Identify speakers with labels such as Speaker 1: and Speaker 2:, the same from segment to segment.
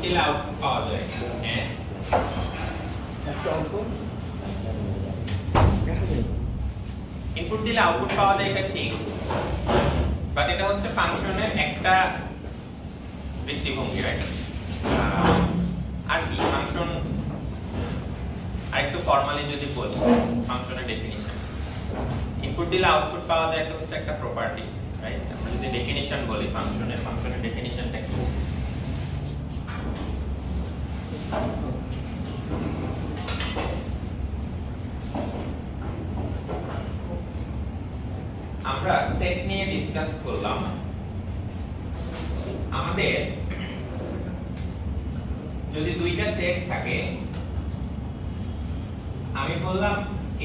Speaker 1: দিলে আউটপুট পাওয়া যায়। হ্যাঁ ইনপুট দিলে আউটপুট পাওয়া যায় এটা ঠিক, বাট এটা হচ্ছে ফাংশনের একটা দৃষ্টিভঙ্গি, রাইট? আর কি ফাংশন আরেকটু ফর্মালি যদি বলি, ফাংশনের ডেফিনিশন, ইনপুট দিলে আউটপুট পাওয়া যায়, এটা হচ্ছে একটা প্রপার্টি, রাইট? আমরা যদি ডেফিনিশন বলি ফাংশনের ডেফিনিশনটা কি? আমরা সেট নিয়ে ডিসকাস করলাম। আমাদের যদি দুইটা সেট থাকে, আমি বললাম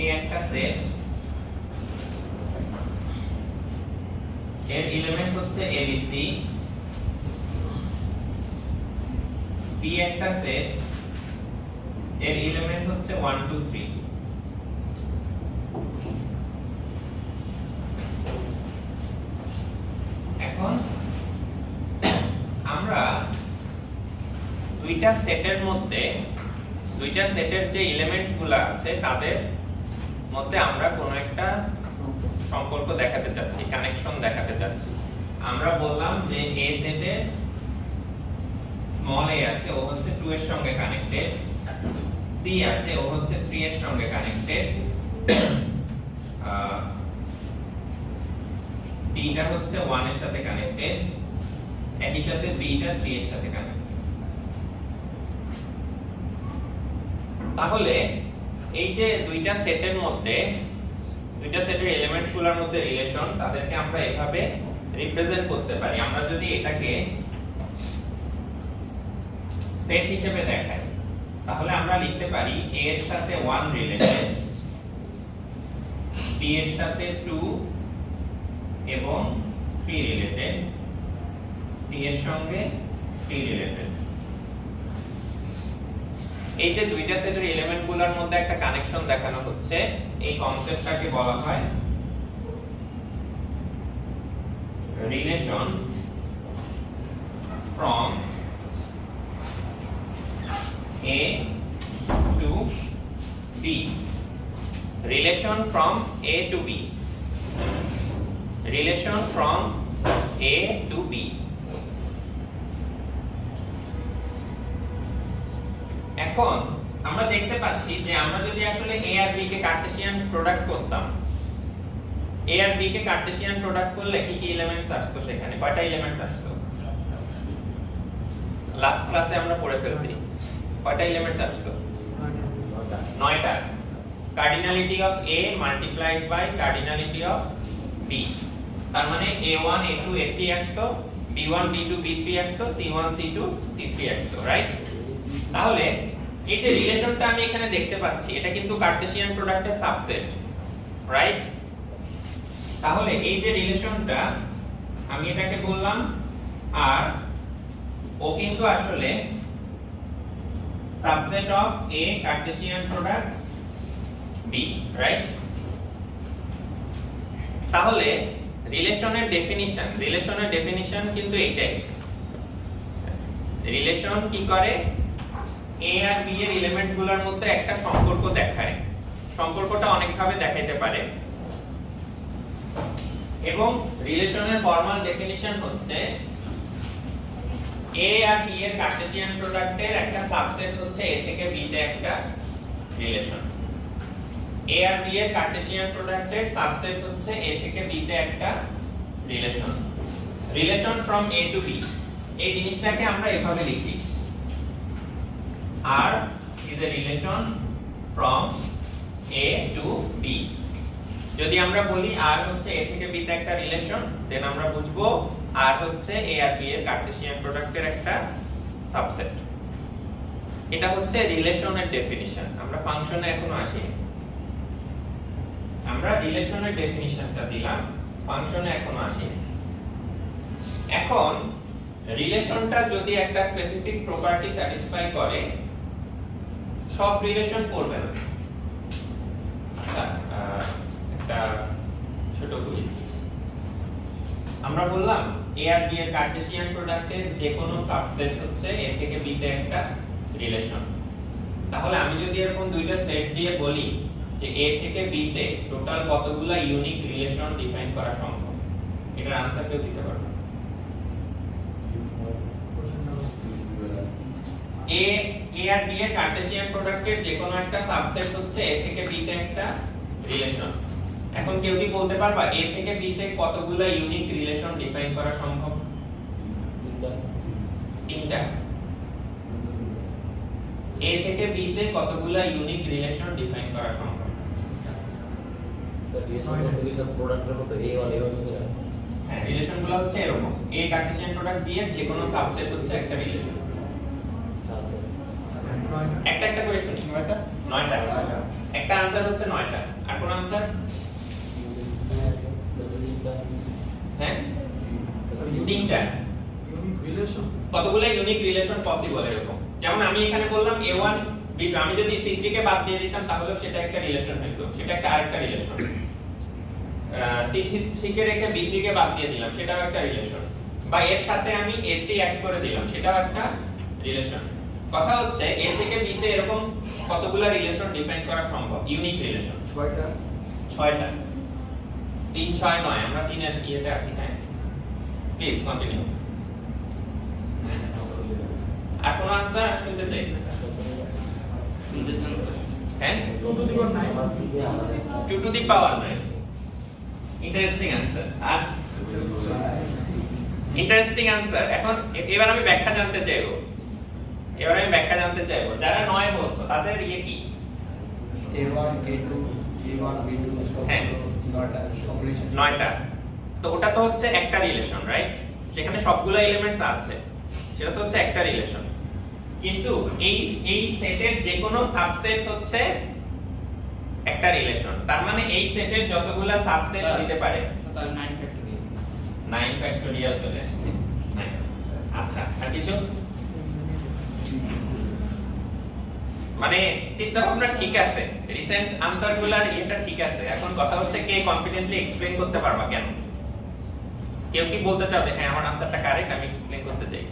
Speaker 1: এ একটা সেট, এর এলিমেন্ট হচ্ছে এবিসি, বি একটা সেট, এর এলিমেন্ট হচ্ছে 1 2 3। এখন আমরা দুইটা সেটের যে এলিমেন্টস গুলো আছে তাদের মধ্যে আমরা কোনো একটা সম্পর্ক দেখাতে চাচ্ছি, কানেকশন দেখাতে চাচ্ছি। আমরা বললাম যে এ সেটে স্মল এ আছে, ও হচ্ছে 2 এর সঙ্গে কানেক্টেড, সি আছে, ও হচ্ছে 3 এর সঙ্গে কানেক্টেড, ডি টা হচ্ছে 1 এর সাথে কানেক্টেড, একই সাথে বি টা 3 এর সাথে কানেক্টেড। তাহলে এই যে দুইটা সেটের এলিমেন্টস গুলোর মধ্যে রিলেশন, তাদেরকে আমরা এভাবে রিপ্রেজেন্ট করতে পারি। আমরা যদি এটাকে সেট হিসেবে দেখাই, তাহলে আমরা লিখতে পারি a এর সাথে 1 রিলেটেড, b এর সাথে 2 এবং 3 রিলেটেড, c এর সঙ্গে 3 রিলেটেড। এই যে দুইটা সেটের এলিমেন্ট গুলোর মধ্যে একটা কানেকশন দেখানো হচ্ছে, এই কনসেপ্টটাকে বলা হয় relation from A to B, relation from A to B, relation from A to B। এখন আমরা দেখতে পাচ্ছি যে আমরা যদি আসলে A আর B কে কার্টেসিয়ান প্রোডাক্ট করতাম, A আর B কে কার্টেসিয়ান প্রোডাক্ট করলে কি কি এলিমেন্টস আসতো? সেখানে কয়টা এলিমেন্টস আসতো? লাস্ট ক্লাসে আমরা পড়ে ফেলছি। কয়টা এলিমেন্টস আসতো? 9টা। Cardinality of A multiplied by cardinality of B, তার মানে A1 A2 A3 আসতো, B1 B2 B3 আসতো, C1 C2 C3 আসতো, রাইট? তাহলে এই যে রিলেশনটা আমি এখানে দেখতে পাচ্ছি, এটা কিন্তু কার্টেসিয়ান প্রোডাক্টের সাবসেট, রাইট? তাহলে এই যে রিলেশনটা, আমি এটাকে বললাম আর ও কিন্তু আসলে subset of A Cartesian product B, right? তাহলে রিলেশনের ডেফিনিশন কিন্তু এইটাই। রিলেশন কি করে? A আর B এর এলিমেন্টস গুলোর মধ্যে একটা সম্পর্ক দেখায়। সম্পর্কটা অনেক ভাবে দেখাইতে পারে, এবং রিলেশনের ফর্মাল ডেফিনিশন হচ্ছে A আর B এর কার্টেসিয়ান প্রোডাক্টের একটা সাবসেট হচ্ছে A থেকে B তে একটা রিলেশন। A আর B এর কার্টেসিয়ান প্রোডাক্টের সাবসেট হচ্ছে A থেকে B তে একটা relation. Relation from A to B, এই জিনিসটাকে আমরা এভাবে লিখি, R is a relation from A to B। যদি আমরা বলি R হচ্ছে A থেকে B তে একটা রিলেশন, দেন আমরা বুঝবো R হচ্ছে A আর B এর কার্টেসিয়ান প্রোডাক্টের একটা সাবসেট। এটা হচ্ছে রিলেশনের ডেফিনিশন। আমরা ফাংশনে এখনো আসিনি, আমরা রিলেশনের ডেফিনিশনটা দিলাম, ফাংশনে এখনো আসিনি। এখন রিলেশনটা যদি একটা স্পেসিফিক প্রপার্টি স্যাটিসফাই করে, সব রিলেশন করবে না। একটা ছোট কুইজ আমরা বললাম এ আর বি এর কার্টেসিয়ান প্রোডাক্টের যে কোনো সাবসেট হচ্ছে এ থেকে বি তে একটা রিলেশন। তাহলে আমি যদি এরকম দুইটা সেট দিয়ে বলি যে এ থেকে বি তে টোটাল কতগুলা ইউনিক রিলেশন ডিফাইন করা সম্ভব, এটার আনসার কেউ দিতে পারবে? এ আর বি এর কার্টেসিয়ান প্রোডাক্টের যে কোনো একটা সাবসেট হচ্ছে এ থেকে বি তে একটা রিলেশন। এখন কেউ কি বলতে পারবা এ থেকে বি তে কতগুলা ইউনিক রিলেশন ডিফাইন করা সম্ভব? তিনটা। এ থেকে বি তে কতগুলা ইউনিক রিলেশন ডিফাইন করা সম্ভব?
Speaker 2: স্যার রিলেশন বলতে কি সব প্রোডাক্টের মতো A1 করে?
Speaker 1: হ্যাঁ, রিলেশনগুলো হচ্ছে এরকম, এ কার্টেসিয়ান প্রোডাক্ট বি এর যে কোনো সাবসেট হচ্ছে একটা রিলেশন। একটা একটা করে শুনি। 9টা। একটা आंसर হচ্ছে 9টা। আর কোন आंसर? হ্যাঁ, 3টা।
Speaker 3: ইউনিক রিলেশন
Speaker 1: কতগুলো ইউনিক রিলেশন পসিবল এরকম? যেমন আমি এখানে বললাম A1 B2, আমি যদি C3 কে বাদ দিয়ে দিতাম তাহলে সেটা একটা রিলেশন হতো, সেটা একটা আরেকটা রিলেশন। C3 কে রেখে B3 কে বাদ দিয়ে দিলাম, সেটাও একটা রিলেশন। বা এর সাথে আমি A3 অ্যাড করে দিলাম, সেটাও একটা রিলেশন। কথা হচ্ছে A থেকে B তে এরকম কতগুলো রিলেশন ডিফাইন করা সম্ভব, ইউনিক রিলেশন?
Speaker 3: 6টা।
Speaker 1: 6টা। 3 6 9, আমরা 3 এর ইয়েতে আছি। হ্যাঁ, প্লিজ কন্টিনিউ। আর কোন आंसर শুনতে চাই? হ্যাঁ,
Speaker 3: 2 to the power 9
Speaker 1: 2 to the power 9। Interesting answer. আর ইন্টারেস্টিং आंसर। এখন এবার আমি ব্যাখ্যা জানতে চাইবো। যারা 9 বলছো তাদের ইয়ে কি?
Speaker 3: A1 A2 A1 B2
Speaker 1: হ্যাঁ, 9টা। তো ওটা তো হচ্ছে একটা রিলেশন, রাইট? সেখানে সবগুলো এলিমেন্টস আছে, সেটা তো হচ্ছে একটা রিলেশন। কিন্তু এই সেটের যে কোনো সাবসেট হচ্ছে একটা রিলেশন। তার মানে এই সেটের যতগুলো সাবসেট হতে পারে
Speaker 3: তাহলে 9 ফ্যাক্টরিয়াল।
Speaker 1: 9 ফ্যাক্টরিয়াল চলে আসছে। নাইস। আচ্ছা, আর কিছু? মানে চিন্তা ভাবনা ঠিক আছে, রিসেন্ট আনসার গুলার এটা ঠিক আছে। এখন কথা হচ্ছে কে কনফিডেন্টলি এক্সপ্লেইন করতে পারবা কেন? কেউ কি বলতে চাও যে হ্যাঁ আমার আনসারটা কারেক্ট, আমি এক্সপ্লেইন করতে চাই?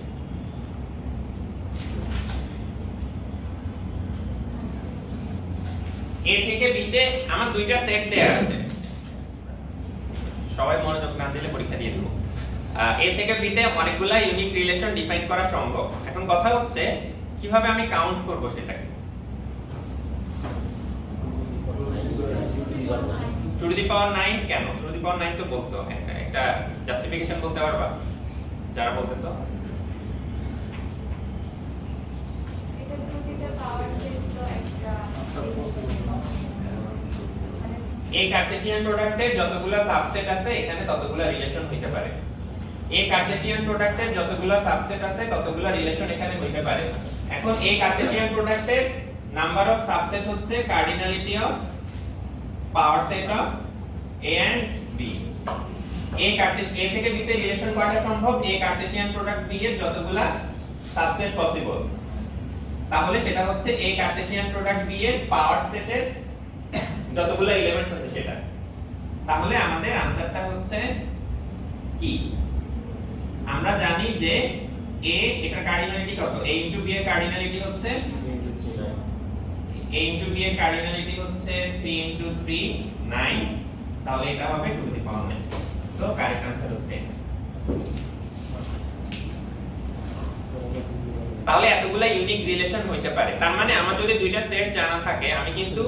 Speaker 1: এ থেকে বি তে আমার দুইটা সেট দেয়া আছে, সবাই মনোযোগ না দিলে পরীক্ষা দিয়ে দেব। এ থেকে বি তে অনেকগুলা ইউনিক রিলেশন ডিফাইন করা সম্ভব। এখন কথা হচ্ছে কিভাবে আমি কাউন্ট করব সেটাকে? 2 to the power 9 কেন? 2 to the power 9 তো বলছো, একটা জাস্টিফিকেশন বলতে পারবা যারা বলতেছো?
Speaker 4: এটা প্রতিটা পাওয়ার সেট একটা
Speaker 1: এই কার্টেসিয়ান প্রোডাক্টের যতগুলো সাবসেট আছে এখানে ততগুলো রিলেশন হইতে পারে। এই কার্টেসিয়ান প্রোডাক্টের যতগুলো সাবসেট আছে ততগুলো রিলেশন এখানে হইতে পারে। এখন এই কার্টেসিয়ান প্রোডাক্টের নাম্বার অফ সাবসেট হচ্ছে cardinality of power set of A and B। এই A থেকে B তে রিলেশন কয়টা সম্ভব? এই কার্টেসিয়ান প্রোডাক্ট B এর যতগুলো সাবসেট পসিবল, তাহলে সেটা হচ্ছে এই কার্টেসিয়ান প্রোডাক্ট B এর পাওয়ার সেটের যতগুলো এলিমেন্টস আছে সেটা। তাহলে আমাদের आंसरটা হচ্ছে কি? আমরা জানি যে A এটার কার্ডিনালিটি কত? A * B এর কার্ডিনালিটি হচ্ছে A * B এর কার্ডিনালিটি হচ্ছে 3 * 3 9, তাহলে এটা হবে 2 to the power 9। So correct answer হচ্ছে এটা। তাহলে এতগুলা ইউনিক রিলেশন হইতে পারে। তার মানে আমার যদি দুইটা সেট জানা থাকে আমি কিন্তু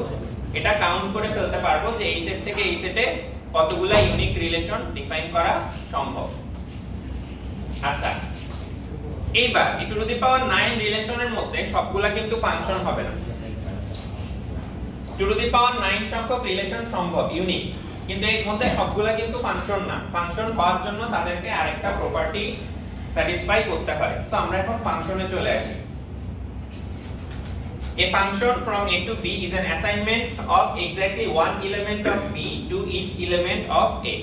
Speaker 1: এটা কাউন্ট করে ফেলতে পারবো যে এই সেট থেকে এই সেটে কতগুলা ইউনিক রিলেশন ডিফাইন করা সম্ভব। আচ্ছা, এইবার e টু দি পাওয়ার 9 রিলেশনের মধ্যে সবগুলা কিন্তু ফাংশন হবে না। 2 টু দি পাওয়ার 9 সংখ্যক রিলেশন সম্ভব ইউনিক, কিন্তু এর মধ্যে সবগুলা কিন্তু ফাংশন না। ফাংশন হওয়ার জন্য তাদেরকে আরেকটা প্রপার্টি স্যাটিসফাই করতে হয়। সো আমরা এখন ফাংশনে চলে আসি। A function from A to B is an assignment of exactly one element of B to each element of A।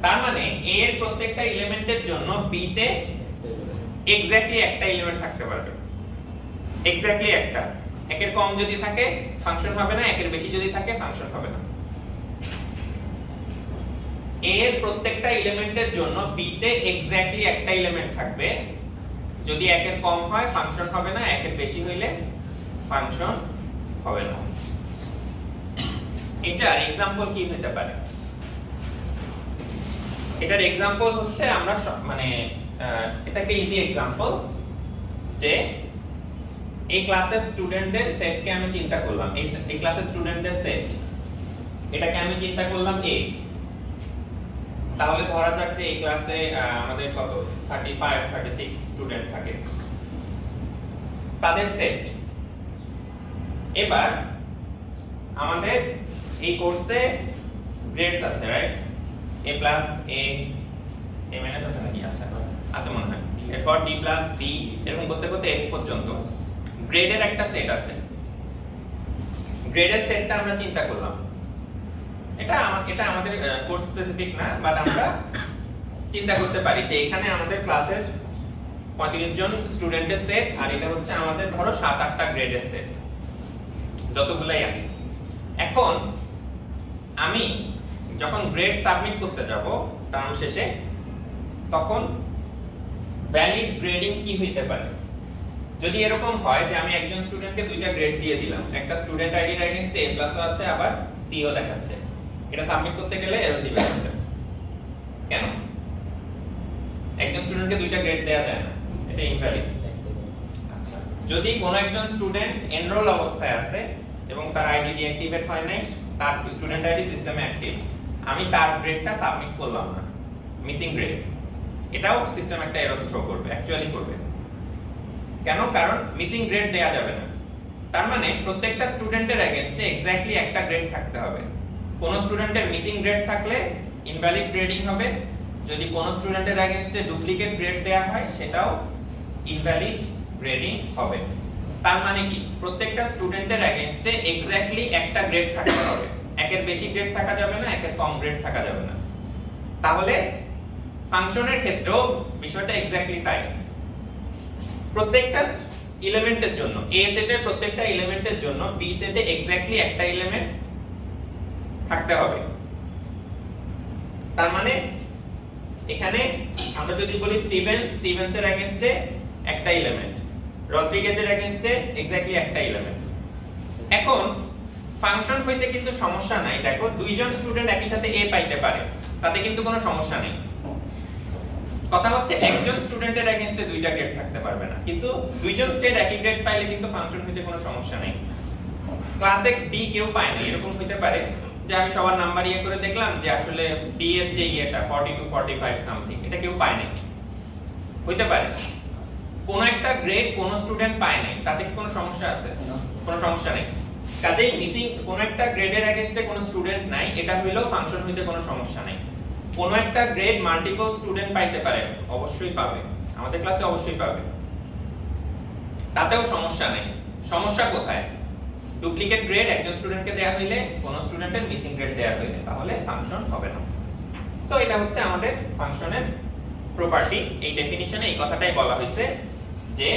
Speaker 1: তার মানে A এর প্রত্যেকটা এলিমেন্টের জন্য B তে এক্স্যাক্টলি একটা এলিমেন্ট থাকতে পারবে। এক্স্যাক্টলি একটা। একের কম যদি থাকে ফাংশন হবে না, একের বেশি যদি থাকে ফাংশন হবে না। এর প্রত্যেকটা এলিমেন্টের জন্য b তে এক্স্যাক্টলি একটা এলিমেন্ট থাকবে। যদি একের কম হয় ফাংশন হবে না, একের বেশি হইলে ফাংশন হবে না। এটার एग्जांपल কি হতে পারে? এটার एग्जांपल হচ্ছে আমরা মানে এটা একটা ইজি एग्जांपल যে এই ক্লাসের স্টুডেন্টদের সেটকে আমি চিন্তা করলাম, এই ক্লাসের স্টুডেন্টদের সেট, এটাকে আমি চিন্তা করলাম a। তাহলে ধরা যাক যে এই ক্লাসে আমাদের কত 35 36 স্টুডেন্ট থাকে, তাদের সেট। এবার আমাদের এই কোর্সে গ্রেডস আছে, right? a plus a minus আছে নাকি? আছে মনে হয়। এরপর d প্লাস b এরকম করতে করতে f পর্যন্ত গ্রেডের একটা সেট আছে। গ্রেডের সেটটা আমরা চিন্তা করলাম। এটা আমাদের কোর্স স্পেসিফিক না, বাট আমরা চিন্তা করতে পারি যে এখানে আমাদের ক্লাসের 35 জন স্টুডেন্টের সেট, আর এটা হচ্ছে আমাদের ধরো 7-8টা গ্রেডের সেট, যতগুলাই আছে। এখন আমি যখন গ্রেড সাবমিট করতে যাব টার্ম শেষে, তখন ভ্যালিড গ্রেডিং কি হইতে পারে? যদি এরকম হয় যে আমি একজন স্টুডেন্টকে দুইটা গ্রেড দিয়ে দিলাম, একটা স্টুডেন্ট আইডির এগেইনস্টে a প্লাসও আছে আবার c ও দেখাচ্ছে, এটা সাবমিট করতে গেলে এরর দিবে সিস্টেম। কেন? একজন স্টুডেন্টকে দুইটা গ্রেড দেয়া যায় না, এটা ইনভ্যালিড। আচ্ছা, যদি কোনো একজন স্টুডেন্ট এনরোল অবস্থায় আছে এবং তার আইডি ডিঅ্যাক্টিভেট হয় নাই, তার স্টুডেন্ট আইডি সিস্টেমে অ্যাক্টিভ, আমি তার গ্রেডটা সাবমিট করলাম না, মিসিং গ্রেড, এটাও সিস্টেম একটা এরর থ্রো করবে, অ্যাকচুয়ালি করবে। কেন? কারণ মিসিং গ্রেড দেয়া যাবে না। তার মানে প্রত্যেকটা স্টুডেন্টের এগেইনস্টে এক্স্যাক্টলি একটা গ্রেড থাকতে হবে। কোন স্টুডেন্টের মিসিং গ্রেড থাকলে ইনভ্যালিড গ্রেডিং হবে, যদি কোন স্টুডেন্টের এগেইনস্টে ডুপ্লিকেট গ্রেড দেয়া হয় সেটাও ইনভ্যালিড গ্রেডিং হবে। তার মানে কি? প্রত্যেকটা স্টুডেন্টের এগেইনস্টে এক্স্যাক্টলি একটা গ্রেড থাকতে হবে, একের বেশি গ্রেড থাকা যাবে না, একের কম গ্রেড থাকা যাবে না। তাহলে ফাংশনের ক্ষেত্রেও বিষয়টা এক্স্যাক্টলি তাই। প্রত্যেকটা এলিমেন্টের জন্য a সেটের প্রত্যেকটা এলিমেন্টের জন্য b সেটে এক্স্যাক্টলি একটা এলিমেন্ট থাকতে হবে। তার মানে এখানে আমরা যদি বলি স্টিভেন্সের এগেইনস্টে একটা এলিমেন্ট, রড্রিগেজের এগেইনস্টে এক্স্যাক্টলি একটা এলিমেন্ট। এখন ফাংশন হইতে কিন্তু সমস্যা নাই। দেখো, দুইজন স্টুডেন্ট একই সাথে a পাইতে পারে, তাতে কিন্তু কোনো সমস্যা নেই। কথা হচ্ছে একজন স্টুডেন্টের এগেইনস্টে দুইটা গ্রেড থাকতে পারবে না, কিন্তু দুইজন স্টেট একই গ্রেড পাইলে কিন্তু ফাংশন হইতে কোনো সমস্যা নেই। ক্লাসে d কেউ পায় না, এরকম হইতে পারে যে আমি সবার নাম্বার করে দেখলাম যে আসলে d এর যে ইয়েটা 42 45 সামথিং, এটা কেউ পায় না, হইতে পারে। কোন একটা গ্রেড কোন স্টুডেন্ট পায় নাই, তাতে কি কোনো সমস্যা আছে? কোনো সমস্যা নেই। কাজেই মিসিং কোন একটা গ্রেডের এগেইনস্টে কোনো স্টুডেন্ট নাই, এটা হইলেও ফাংশন হইতে কোনো সমস্যা নেই। কোন একটা গ্রেড মাল্টিপল স্টুডেন্ট পাইতে পারে, অবশ্যই পাবে, আমাদের ক্লাসে অবশ্যই পাবে, তাতেও সমস্যা নেই। সমস্যা কোথায়? ডুপ্লিকেট গ্রেড একজন স্টুডেন্টকে দেয়া হইলে, কোন স্টুডেন্টের মিসিং গ্রেড দেয়া হইলে, তাহলে ফাংশন হবে না। সো এটা হচ্ছে আমাদের ফাংশনের প্রপার্টি। এই ডেফিনিশনে এই কথাটাই বলা হয়েছে যে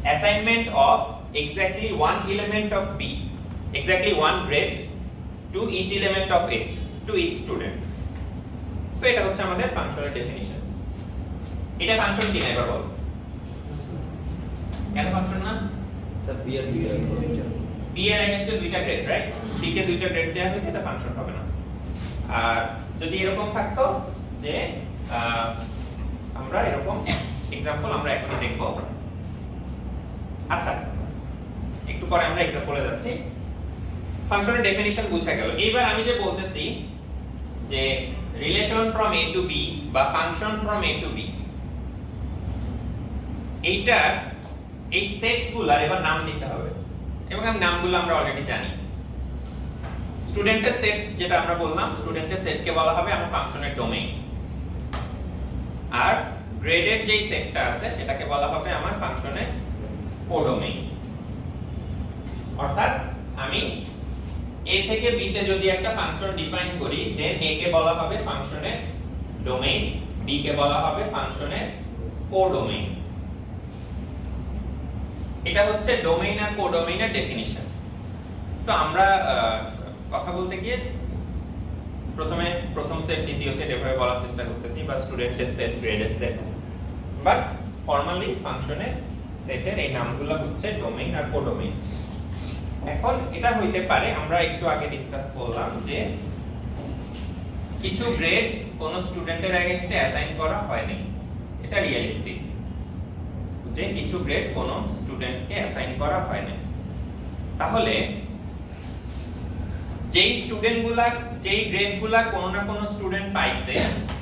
Speaker 1: assignment of exactly one element of b, exactly one grade to each element of a to each student. So এটা হচ্ছে আমাদের ফাংশনের ডেফিনিশন। এটা ফাংশন কি না এবার বলো? কেন ফাংশন না?
Speaker 2: স্যার b এর
Speaker 1: b এর এগেইনস্টে দুইটা গ্রেড, রাইট? b কে দুইটা গ্রেড দেয়া হয়েছে, এটা ফাংশন হবে না। আর যদি এরকম থাকতো যে আমরা এরকম एग्जांपल আমরা এখনই দেখব। আচ্ছা, একটু পরে আমরা एग्जांपले যাচ্ছি। ফাংশনের ডেফিনিশন বুঝা গেল। এবার আমি যে বলতেছি যে relation from a to b বা function from a to b, এইটা এই সেটগুলোর এবার নাম দিতে হবে, এবং এই নামগুলো আমরা অলরেডি জানি। স্টুডেন্টের সেট যেটা আমরা বললাম, স্টুডেন্টের সেটকে বলা হবে আমার ফাংশনের ডোমেইন, আর গ্রেডের যেই সেটটা আছে সেটাকে বলা হবে আমার ফাংশনের কোডোমেইন। অর্থাৎ আমি a থেকে b তে যদি একটা ফাংশন ডিফাইন করি, দেন a কে বলা হবে ফাংশনের ডোমেইন, b কে বলা হবে ফাংশনের কোডোমেইন। এটা হচ্ছে ডোমেইন আর কোডোমেইনের ডেফিনিশন। তো আমরা কথা বলতে গিয়ে প্রথম সেট দ্বিতীয় সেট এভাবে বলার চেষ্টা করতেছি, বা স্টুডেন্টের সেট গ্রেডের সেট, বাট ফর্মালি ফাংশনের সেটের এই নামগুলো হচ্ছে ডোমেইন আর কোডোমেইন। এখন এটা হইতে পারে, আমরা একটু আগে ডিসকাস করলাম যে কিছু গ্রেড কোন স্টুডেন্টের এগেইনস্টে অ্যাসাইন করা হয়নি, এটা রিয়েলিস্টিক যে কিছু গ্রেড কোন স্টুডেন্টকে অ্যাসাইন করা হয়নি। তাহলে যেই গ্রেডগুলা কোনো না কোনো স্টুডেন্ট পাইছে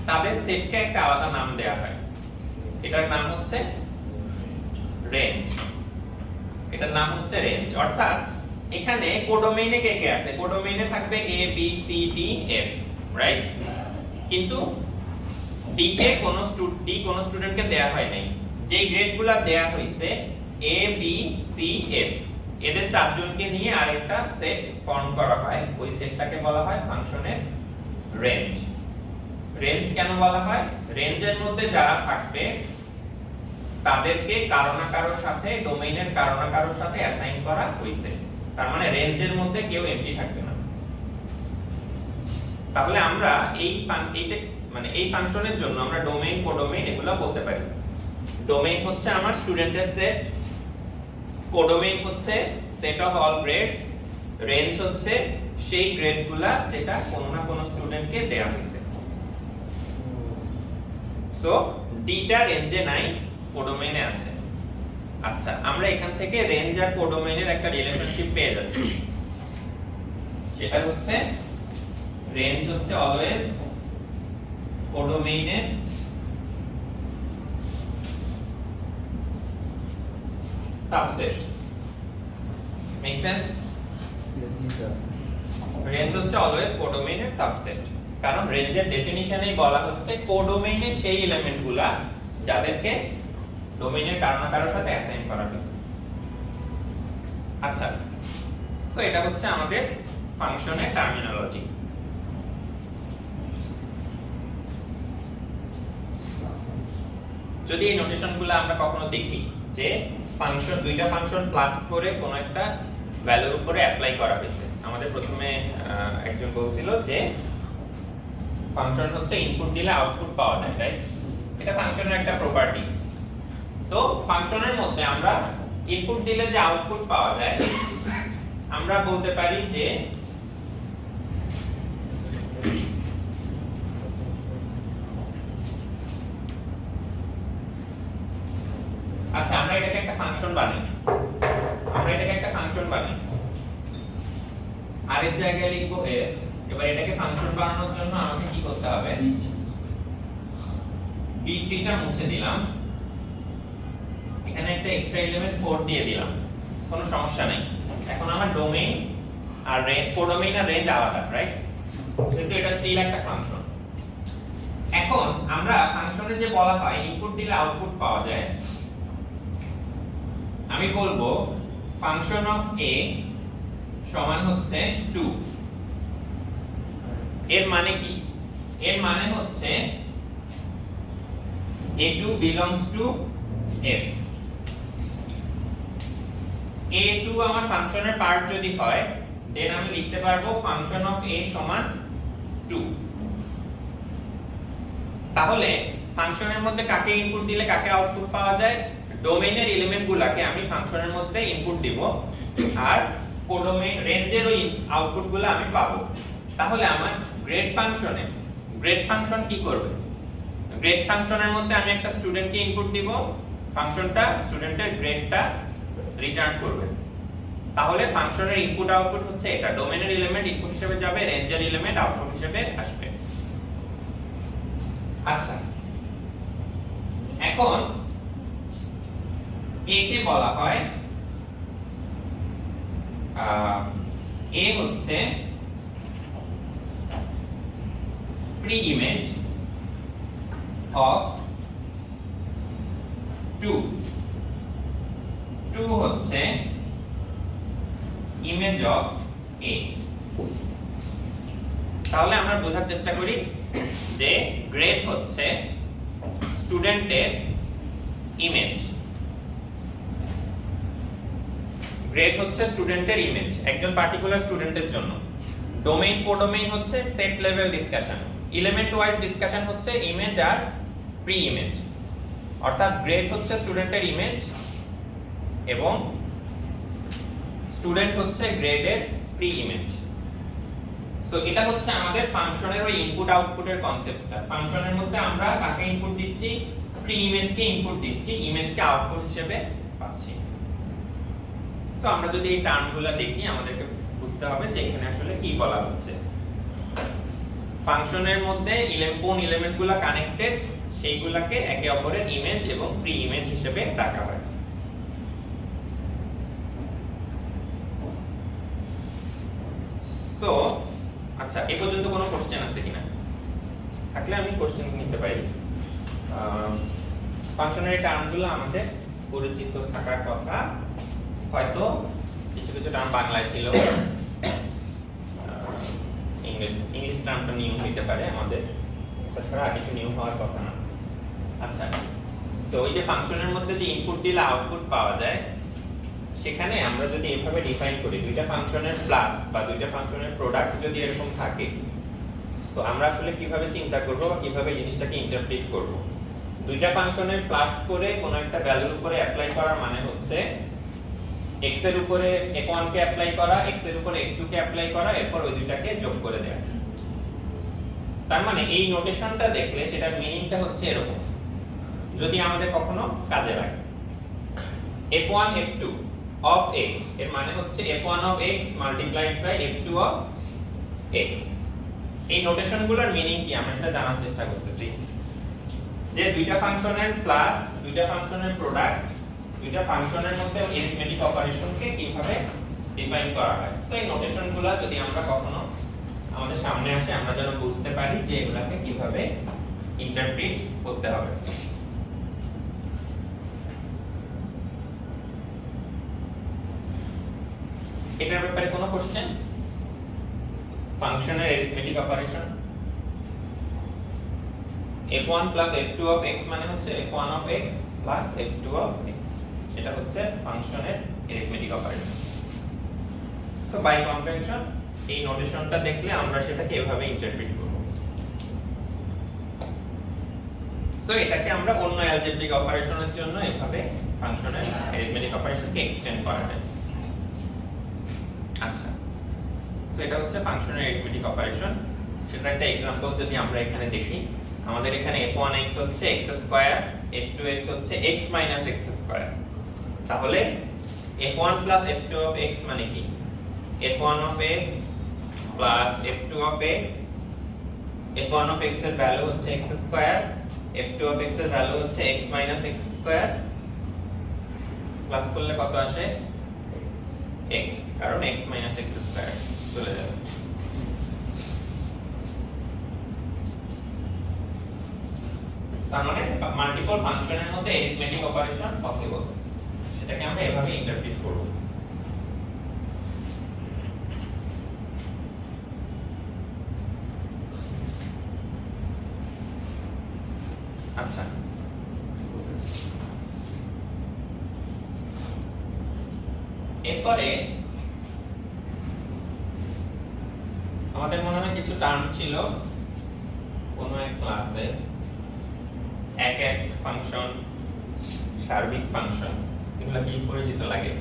Speaker 1: তাদের সেটকে একটা আলাদা নাম দেয়া হয়, এটার নাম হচ্ছে রেঞ্জ। এটার নাম হচ্ছে রেঞ্জ। অর্থাৎ এখানে কোডোমেইনে কে কে আছে? কোডোমেইনে থাকবে A B C D F, right? কিন্তু ডি কোন স্টুডেন্টকে দেয়া হয় নাই। যেই গ্রেডগুলা দেয়া হইছে এ বি সি এফ, এদের চারজনকে নিয়ে আরেকটা সেট ফর্ম করা হয়, ওই সেটটাকে বলা হয় ফাংশনের রেঞ্জ। রেঞ্জ কেন বলা হয়? রেঞ্জের মধ্যে যারা থাকবে তাদেরকে কারো না কারোর সাথে, ডোমেইনের কারো না কারোর সাথে অ্যাসাইন করা হইছে। তার মানে রেঞ্জের মধ্যে কেউ এমটি থাকবে না। তাহলে আমরা এই ফাংশনের জন্য আমরা ডোমেইন, কোডোমেইন এগুলো বলতে পারি। ডোমেইন হচ্ছে আমার স্টুডেন্টের সেট, কোডোমেইন হচ্ছে set of all grades, range হচ্ছে সেই গ্রেডগুলা যেটা কোনো না কোনো স্টুডেন্টকে দেয়া হয়েছে। সো ডিটা রেঞ্জে নাই, কোডোমেইনে আছে। আচ্ছা, আমরা এখান থেকে রেঞ্জ আর কোডোমেইনের একটা রিলেশনশিপ পেয়ে যাচ্ছি। সেটা হচ্ছে রেঞ্জ হচ্ছে অলওয়েজ কোডোমেইনের subset. Make sense?
Speaker 3: Yes, sir.
Speaker 1: Range হচ্ছে অলওয়েজ কোডোমেইনের সাবসেট, কারণ রেঞ্জের ডেফিনিশনেই বলা হচ্ছে কোডোমেইনের সেই এলিমেন্টগুলা যাদেরকে ডোমেইনের কারো না কারোর সাথে অ্যাসাইন করা হয়েছে। আচ্ছা, সো এটা হচ্ছে আমাদের ফাংশনের টার্মিনোলজি। যদি এই নোটেশনগুলো আমরা কখনো দেখি যে দুইটা ফাংশন প্লাস করে কোন একটা ভ্যালুর উপরে অ্যাপ্লাই করা হয়েছে, আমাদের প্রথমে একজন বলছিল যে ফাংশন হচ্ছে ইনপুট দিলে আউটপুট পাওয়া যায়, তাই এটা ফাংশনের একটা প্রপার্টি। তো ফাংশনের মধ্যে আমরা ইনপুট দিলে যে আউটপুট পাওয়া যায়, আমরা বলতে পারি যে আচ্ছা, আমরা এটাকে একটা ফাংশন বানাই, আর এর জায়গায় লিখবো f। এবার এটাকে ফাংশন বানানোর জন্য আমাকে কি করতে হবে? b3 টা মুছে দিলাম, এখানে একটা এক্সট্রা এলিমেন্ট 4 দিয়ে দিলাম, কোনো সমস্যা নাই। এখন আমার ডোমেইন আর কোডোমেইন আর রেঞ্জ আলাদা, রাইট? কিন্তু এটা স্টিল একটা ফাংশন। এখন আমরা ফাংশনে যে বলা হয় ইনপুট দিলে আউটপুট পাওয়া যায়, আমি বলবো ফাংশন অফ a সমান হচ্ছে 2। এর মানে কি? এর মানে হচ্ছে a2 belongs to f। a2 আমার ফাংশনের পার্ট যদি হয়, দেন আমি লিখতে পারবো ফাংশন অফ a সমান 2। তাহলে ফাংশনের মধ্যে কাকে ইনপুট দিলে কাকে আউটপুট পাওয়া যায়? ডোমেইনের এলিমেন্টগুলোকে আমি ফাংশনের মধ্যে ইনপুট দিব, আর কোডোমেইন রেঞ্জের ওই আউটপুটগুলো আমি পাবো। তাহলে আমার গ্রেড ফাংশন কি করবে? গ্রেড ফাংশনের মধ্যে আমি একটা স্টুডেন্টকে ইনপুট দিব, ফাংশনটা স্টুডেন্টের গ্রেডটা রিটার্ন করবে। তাহলে ফাংশনের ইনপুট আউটপুট হচ্ছে এটা, ডোমেইনের এলিমেন্ট ইনপুট হিসেবে যাবে, রেঞ্জের এলিমেন্ট আউটপুট হিসেবে আসবে। আচ্ছা, এখন a কে বলা হয় a হচ্ছে প্রি ইমেজ অফ 2 হচ্ছে ইমেজ অফ a। তাহলে আমরা বোঝার চেষ্টা করি যে গ্রেড হচ্ছে স্টুডেন্টের ইমেজ, গ্রেড হচ্ছে স্টুডেন্টের ইমেজ একজন পার্টিকুলার স্টুডেন্টের জন্য। ডোমেইন কোডোমেইন হচ্ছে set level discussion, element wise discussion হচ্ছে ইমেজ আর প্রি ইমেজ, অর্থাৎ গ্রেড হচ্ছে স্টুডেন্টের ইমেজ এবং স্টুডেন্ট হচ্ছে গ্রেডের প্রি ইমেজ। সো এটা হচ্ছে আমাদের ফাংশনের ওই ইনপুট আউটপুটের কনসেপ্টটা। ফাংশনের মধ্যে আমরা কাকে ইনপুট দিচ্ছি, প্রি ইমেজকে ইনপুট দিচ্ছি, ইমেজকে আউটপুট হিসেবে পাচ্ছি। সো আমরা যদি এই টার্মগুলো দেখি আমাদেরকে বুঝতে হবে যে এখানে আসলে কি বলা হচ্ছে। ফাংশনের মধ্যে কোন এলিমেন্টগুলো কানেক্টেড সেইগুলোকে একে অপরের ইমেজ এবং প্রি ইমেজ হিসেবে ডাকা হয়। সো আচ্ছা, এই পর্যন্ত কোনো কোশ্চেন আছে কিনা? থাকলে আমি কোশ্চেন নিতে পারি। ফাংশনের টার্মগুলো আমাদের পরিচিত থাকার কথা, হয়তো কিছু কিছু টার্ম বাংলায় ছিল, ইংলিশ টার্মটা নিউ হইতে পারে আমাদের, তাছাড়া আর কিছু নিউ হওয়ার কথা না। আচ্ছা, তো ওই যে ফাংশনের মধ্যে যে ইনপুট দিলে আউটপুট পাওয়া যায়, সেখানে আমরা যদি এভাবে ডিফাইন করি দুইটা ফাংশনের প্লাস বা দুইটা ফাংশনের প্রোডাক্ট যদি এরকম থাকে, তো আমরা আসলে কিভাবে চিন্তা করব বা কিভাবে জিনিসটাকে ইন্টারপ্রিট করব। দুইটা ফাংশনের প্লাস করে কোন একটা ভ্যালুর উপরে অ্যাপ্লাই করার মানে হচ্ছে x এর উপরে f1 কে অ্যাপ্লাই করা, x এর উপরে f2 কে অ্যাপ্লাই করা, এরপর ওই দুইটাকে যোগ করে দেওয়া। তার মানে এই নোটেশনটা দেখলে সেটার মিনিংটা হচ্ছে এরকম, যদি আমাদের কখনো কাজে লাগে। f1 f2 of x এর মানে হচ্ছে f1 of x multiplied by f2 of x। এই নোটেশনগুলোর মিনিং কি আমরা সেটা জানার চেষ্টা করতেছি, যে দুইটা ফাংশনের প্লাস, দুইটা ফাংশনের প্রোডাক্ট, দুইটা ফাংশনের মধ্যে অ্যারিথমেটিক অপারেশনকে কিভাবে ডিফাইন করা হয়। তো এই নোটেশনগুলো যদি আমরা কখনো আমাদের সামনে আসে, আমরা যেন বুঝতে পারি যে এগুলাকে কিভাবে ইন্টারপ্রিট করতে হবে। এটার ব্যাপারে কোনো কোশ্চেন? ফাংশনের arithmetic operation f1 f2 of x মানে হচ্ছে f1 of x f2 of x, এটা হচ্ছে ফাংশনের arithmetic operation. So by convention এই নোটেশনটা দেখলে আমরা সেটাকে এভাবে ইন্টারপ্রিট করব। সো এটাকে আমরা অন্য অ্যালজেব্রিক অপারেশনের জন্য এভাবে ফাংশনের অ্যারিথমেটিক অপারেশনকে এক্সটেন্ড করা যায়। আচ্ছা, সো এটা হচ্ছে ফাংশনের অ্যারিথমেটিক অপারেশন। সেটা একটা एग्जांपल যদি আমরা এখানে দেখি, আমাদের এখানে f1x হচ্ছে x স্কয়ার, f2x হচ্ছে x মাইনাস x স্কয়ার। তাহলে f1 plus f2 of x মানে কি? f1 of x plus f2 of x, f1 of x এর ভ্যালু হচ্ছে x square, f2 of x এর ভ্যালু হচ্ছে x minus x square, plus করলে কত আসে? x, কারণ x মাইনাস x স্কয়ার চলে যাবে। তার মানে মাল্টিপল ফাংশনের মধ্যে অ্যারিথমেটিক অপারেশন পসিবল, সেটাকে আমরা এভাবে ইন্টারপ্রিট করব। আচ্ছা, এরপরে আমাদের মনে হয় কিছু টার্ম ছিল কোন এক ক্লাসে, এক এক ফাংশন, সার্বিক ফাংশন, এগুলা কি পরিচিত লাগে?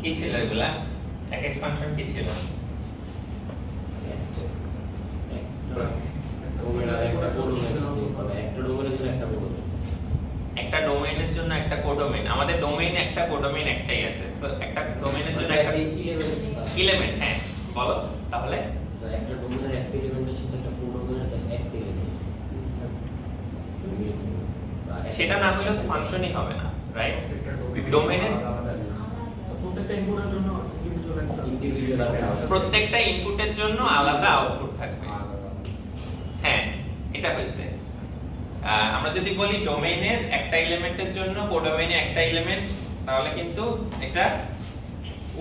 Speaker 1: কি ছিল এগুলা? এক এক ফাংশন কি ছিল? একটা ডোমেইনের জন্য একটা কোডোমেইন, আমাদের ডোমেইন একটা কোডোমেইন একটাই আছে। তো একটা ডোমেইনের জন্য একটা এলিমেন্ট, হ্যাঁ বলো তাহলে।
Speaker 2: একটা ডোমেইনের একটা এলিমেন্টের সাথে একটা কোডোমেইনের জাস্ট একটা এলিমেন্ট,
Speaker 1: সেটা না হলে তো ফাংশনই হবে না, রাইট? ডোমেইনের
Speaker 3: প্রত্যেকটা ইনপুটের জন্য
Speaker 2: ইন্ডিভিজুয়াল
Speaker 1: প্রত্যেকটা ইনপুটের জন্য আলাদা আউটপুট থাকবে। হ্যাঁ, এটা হইছে। আমরা যদি বলি ডোমেইনের একটা এলিমেন্টের জন্য কোডোমেইনে একটা এলিমেন্ট, তাহলে কিন্তু এটা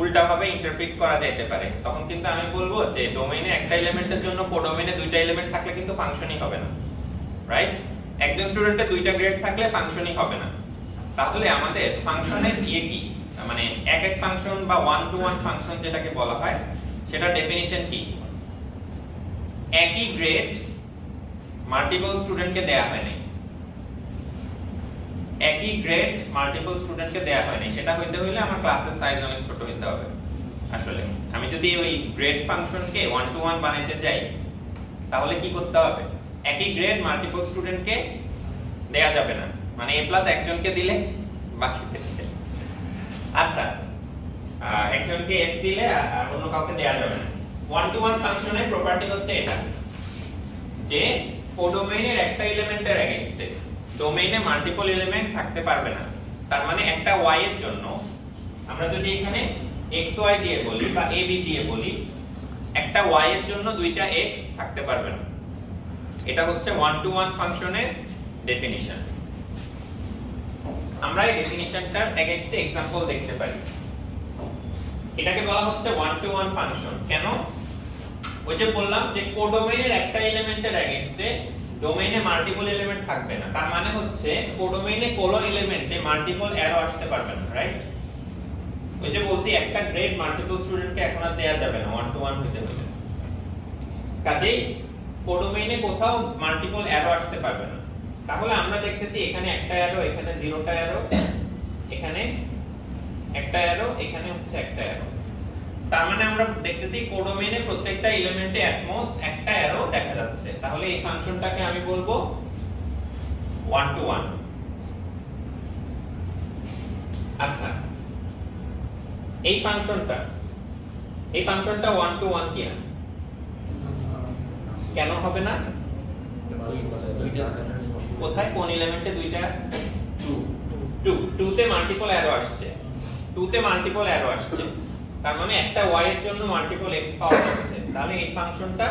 Speaker 1: উল্টাভাবে ইন্টারপ্রিট করা যেতে পারে। তখন কিন্তু আমি বলবো যে ডোমেইনে একটা এলিমেন্টের জন্য কোডোমেইনে দুইটা এলিমেন্ট থাকলে কিন্তু ফাংশনই হবে না, রাইট? একজন স্টুডেন্টের দুইটা গ্রেড থাকলে ফাংশনই হবে না। তাহলে আমাদের ফাংশনের কি মানে এক এক ফাংশন বা ওয়ান টু ওয়ান ফাংশন যেটাকে বলা হয় সেটা ডেফিনিশন কি? একই গ্রেড মাল্টিপল স্টুডেন্টকে দেয়া হয় নাই, একই গ্রেড মাল্টিপল স্টুডেন্টকে দেয়া হয় নাই, সেটা হইতে হইলে আমার ক্লাসের সাইজ অনেক ছোট হইতে হবে। আসলে আমি যদি ওই গ্রেড ফাংশনকে ওয়ান টু ওয়ান বানাইতে চাই তাহলে কি করতে হবে? একই গ্রেড মাল্টিপল স্টুডেন্টকে দেয়া যাবে না, মানে এ প্লাস একজনকে দিলে বাকি আচ্ছা একজনকে এফ দিলে আর অন্য কাউকে দেয়া যাবে না। ওয়ান টু ওয়ান ফাংশনের প্রপার্টি হচ্ছে এটা যে কোডোমেইনের একটা এলিমেন্টের এগেইনস্টে ডোমেইনে মাল্টিপল এলিমেন্ট থাকতে পারবে না। তার মানে একটা y এর জন্য আমরা যদি এখানে xy দিয়ে বলি বা ab দিয়ে বলি, একটা y এর জন্য দুইটা x থাকতে পারবে না। এটা হচ্ছে ওয়ান টু ওয়ান ফাংশনের ডেফিনিশন। আমরা এই ডেফিনিশনটার এগেইনস্টে एग्जांपल দেখতে পারি। এটাকে বলা হচ্ছে ওয়ান টু ওয়ান ফাংশন। কেন? ওই যে বললাম যে কোডোমেইনের একটা এলিমেন্টের এগেইনস্টে ডোমেইনে মাল্টিপল এলিমেন্ট থাকবে না, তার মানে হচ্ছে কোডোমেইনে কোনো এলিমেন্টে মাল্টিপল অ্যারো আসতে পারবে না, রাইট? ওই যে বলছি একটা গ্রেড মাল্টিপল স্টুডেন্টকে এখন আর দেয়া যাবে না ওয়ান টু ওয়ান হইতে হইলে। কাজেই কোডোমেইনে কোথাও মাল্টিপল অ্যারো আসতে পারবে না। তাহলে আমরা দেখতেছি এখানে একটা অ্যারো, এখানে জিরোটা অ্যারো, এখানে একটা অ্যারো, এখানে হচ্ছে একটা অ্যারো। তার মানে আমরা দেখতেছি কোডোমেইনে প্রত্যেকটা এলিমেন্টে অ্যাট মোস্ট একটা অ্যারো দেখা যাচ্ছে। তাহলে এই ফাংশনটাকে আমি বলবো ওয়ান টু ওয়ান। আচ্ছা এই ফাংশনটা ওয়ান টু ওয়ান কিনা? কেন হবে না? কোথায় কোন এলিমেন্টে দুইটা? 2 তে মাল্টিপল অ্যারো আসছে, 2 তে মাল্টিপল অ্যারো আসছে, তার মানে একটা y এর জন্য মাল্টিপল x পাওয়া যাচ্ছে। তাহলে এই ফাংশনটা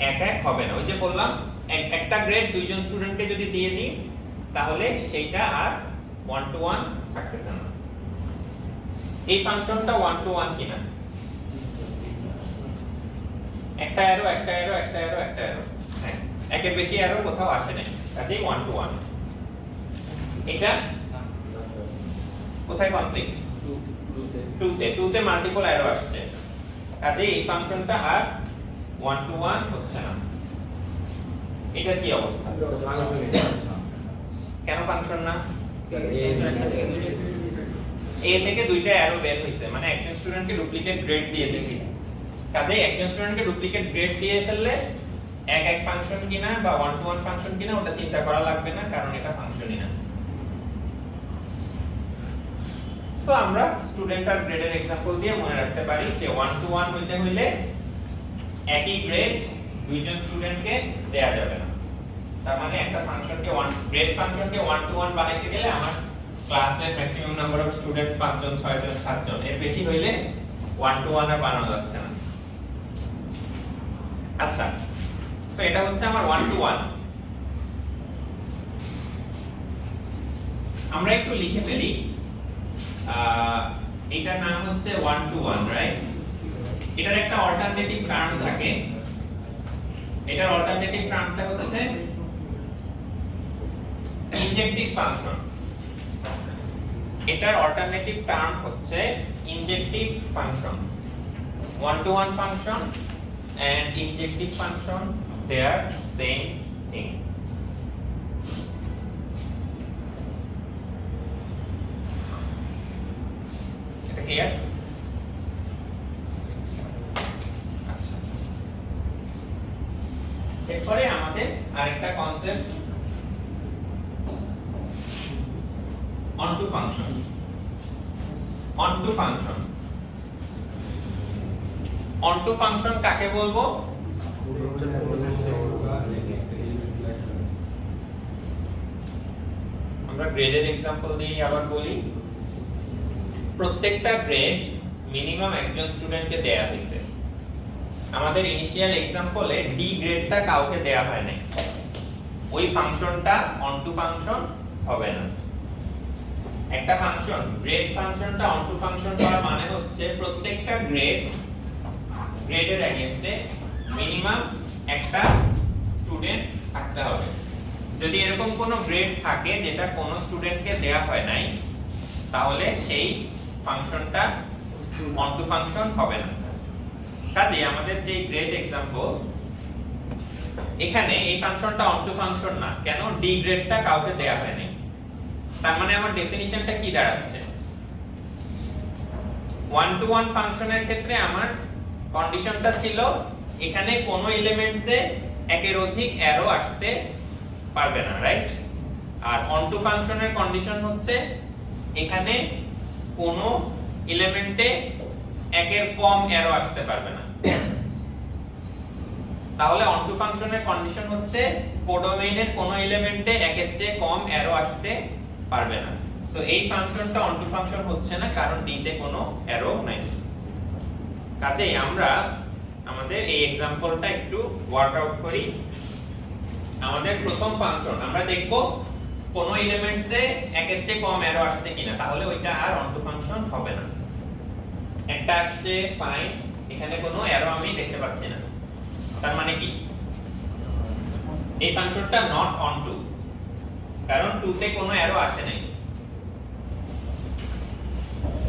Speaker 1: এক এক হবে না। ওই যে বললাম একটা গ্রেড দুইজন স্টুডেন্টকে যদি দিয়ে দিই তাহলে সেইটা আর ওয়ান টু ওয়ান থাকতেছে না। এই ফাংশনটা ওয়ান টু ওয়ান কিনা? একটা অ্যারো, একটা অ্যারো, একটা অ্যারো, একটা অ্যারো, হ্যাঁ একের বেশি অ্যারো কোথাও আসে নাই, কাজেই ওয়ান টু ওয়ান। এটা কোথায় কনফ্লিক্ট? 2 তে মাল্টিপল অ্যারো আসছে, কাজেই এই ফাংশনটা আর ওয়ান টু ওয়ান হচ্ছে না। এটা কি অবস্থা? কেন ফাংশন না? এ থেকে দুইটা অ্যারো বের হইছে, মানে একজন স্টুডেন্টকে ডুপ্লিকেট গ্রেড দিয়ে দিছি। কাজেই একজন স্টুডেন্টকে ডুপ্লিকেট গ্রেড দিয়ে ফেললে এক এক ফাংশন কিনা বা ওয়ান টু ওয়ান ফাংশন কিনা ওটা চিন্তা করা লাগবে না, কারণ এটা ফাংশনই না। তো আমরা স্টুডেন্ট আর গ্রেডের एग्जांपल দিয়ে মনে রাখতে পারি যে ওয়ান টু ওয়ান হইতে হইলে একই গ্রেড দুইজন স্টুডেন্টকে দেয়া যাবে না। তার মানে একটা ফাংশনকে গ্রেড ফাংশনকে ওয়ান টু ওয়ান বানাইতে গেলে আমার ক্লাসের ম্যাক্সিমাম নাম্বার অফ স্টুডেন্ট 5 জন 6 জন 7 জন, এর বেশি হইলে ওয়ান টু ওয়ান আর বানানো যাচ্ছে না। আচ্ছা সো এটা হচ্ছে আমার ওয়ান টু ওয়ান। আমরা একটু লিখে ফেলি, এটার নাম হচ্ছে ওয়ান টু ওয়ান, রাইট? এটার একটা অল্টারনেটিভ টার্ম থাকে, এটার অল্টারনেটিভ টার্মটা হচ্ছে ইনজেক্টিভ ফাংশন। এটার অল্টারনেটিভ টার্ম হচ্ছে injective function. One to one function and injective function, they are same thing. এটা ক্লিয়ার? আচ্ছা এরপরে আমাদের আরেকটা concept onto function. onto function onto function কাকে বলবো? আমরা গ্রেডের एग्जांपल দিয়ে আবার বলি, প্রত্যেকটা গ্রেড মিনিমাম একজন স্টুডেন্টকে দেয়া হয়েছে। আমাদের ইনিশিয়াল एग्जांपल-এ ডি গ্রেডটা কাউকে দেয়া হয় নাই, ওই ফাংশনটা onto ফাংশন হবে না। একটা ফাংশন গ্রেড ফাংশনটা onto ফাংশন করার মানে হচ্ছে প্রত্যেকটা গ্রেডের এগেইনস্টে মিনিমাম একটা স্টুডেন্ট থাকতে হবে। যদি এরকম কোনো গ্রেড থাকে যেটা কোনো স্টুডেন্টকে দেয়া হয় নাই তাহলে সেই ফাংশনটা অনটু ফাংশন হবে না। কাজে আমাদের যে গ্রেট এক্সাম্পল, এখানে এই ফাংশনটা অনটু ফাংশন না, কেন? ডি গ্রেডটা কাউকে দেয়া হয়নি। তার মানে আমার ডেফিনিশনটা কি দাঁড়াচ্ছে? ওয়ান টু ওয়ান ফাংশনের ক্ষেত্রে আমার কন্ডিশনটা ছিল এখানে কোনো এলিমেন্টসে একের অধিক অ্যারো আসতে পারবে না, রাইট? আর অনটু ফাংশনের কন্ডিশন হচ্ছে এখানে কোনো এলিমেন্টে একের কম অ্যারো আসতে পারবে না। তাহলে অনটু ফাংশনের কন্ডিশন হচ্ছে কোডোমেইনের কোনো এলিমেন্টে একের চেয়ে কম অ্যারো আসতে পারবে না। সো এই ফাংশনটা অনটু ফাংশন হচ্ছে না, কারণ ডি তে কোনো অ্যারো নাই। কাজেই আমরা আমাদের এই এক্সাম্পলটা একটু ওয়ার্কআউট করি। আমাদের প্রথম ফাংশন আমরা দেখব কোন এলিমেন্টসে একের চেয়ে কম অ্যারো আসছে কিনা, তাহলে ওইটা আর অনটু ফাংশন হবে না। একটা আসছে ফাইন, এখানে কোনো অ্যারো আমি দেখতে পাচ্ছি না, তার মানে কি এই ফাংশনটা নট অনটু, কারণ 2 তে কোনো অ্যারো আসে নাই।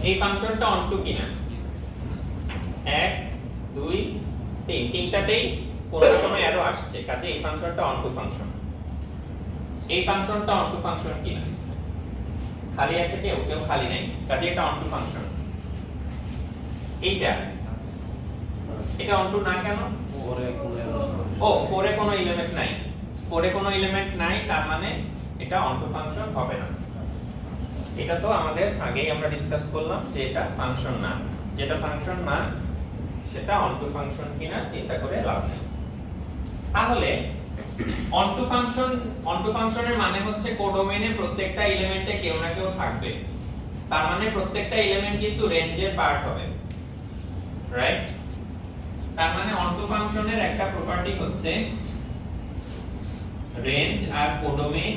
Speaker 1: এই ফাংশনটা অনটু কিনা? 1 2 3 তিনটাতেই কোনো না কোনো অ্যারো আসছে, কাজে এই ফাংশনটা অনটু ফাংশন। এই ফাংশনটা অনটু ফাংশন কিনা? খালি আছে কেউ? কেউ খালি নাই, কাজে এটা অনটু ফাংশন। এইটা এটা অনটু না কেন? ও 4 এ কোনো এলিমেন্ট নাই, 4 এ কোনো এলিমেন্ট নাই, তার মানে এটা অনটু ফাংশন হবে না। এটা তো আমাদের আগেই আমরা ডিসকাস করলাম যে এটা ফাংশন না, যেটা ফাংশন না সেটা অনটু ফাংশন কিনা চিন্তা করে লাভ নেই। তাহলে অনটু ফাংশনের মানে হচ্ছে কোডোমেইনের প্রত্যেকটা এলিমেন্টে কেউ না কেউ থাকবে, তার মানে প্রত্যেকটা এলিমেন্ট কিন্তু রেঞ্জের পার্ট হবে, রাইট? তার মানে অনটু ফাংশনের একটা প্রপার্টি হচ্ছে রেঞ্জ আর কোডোমেইন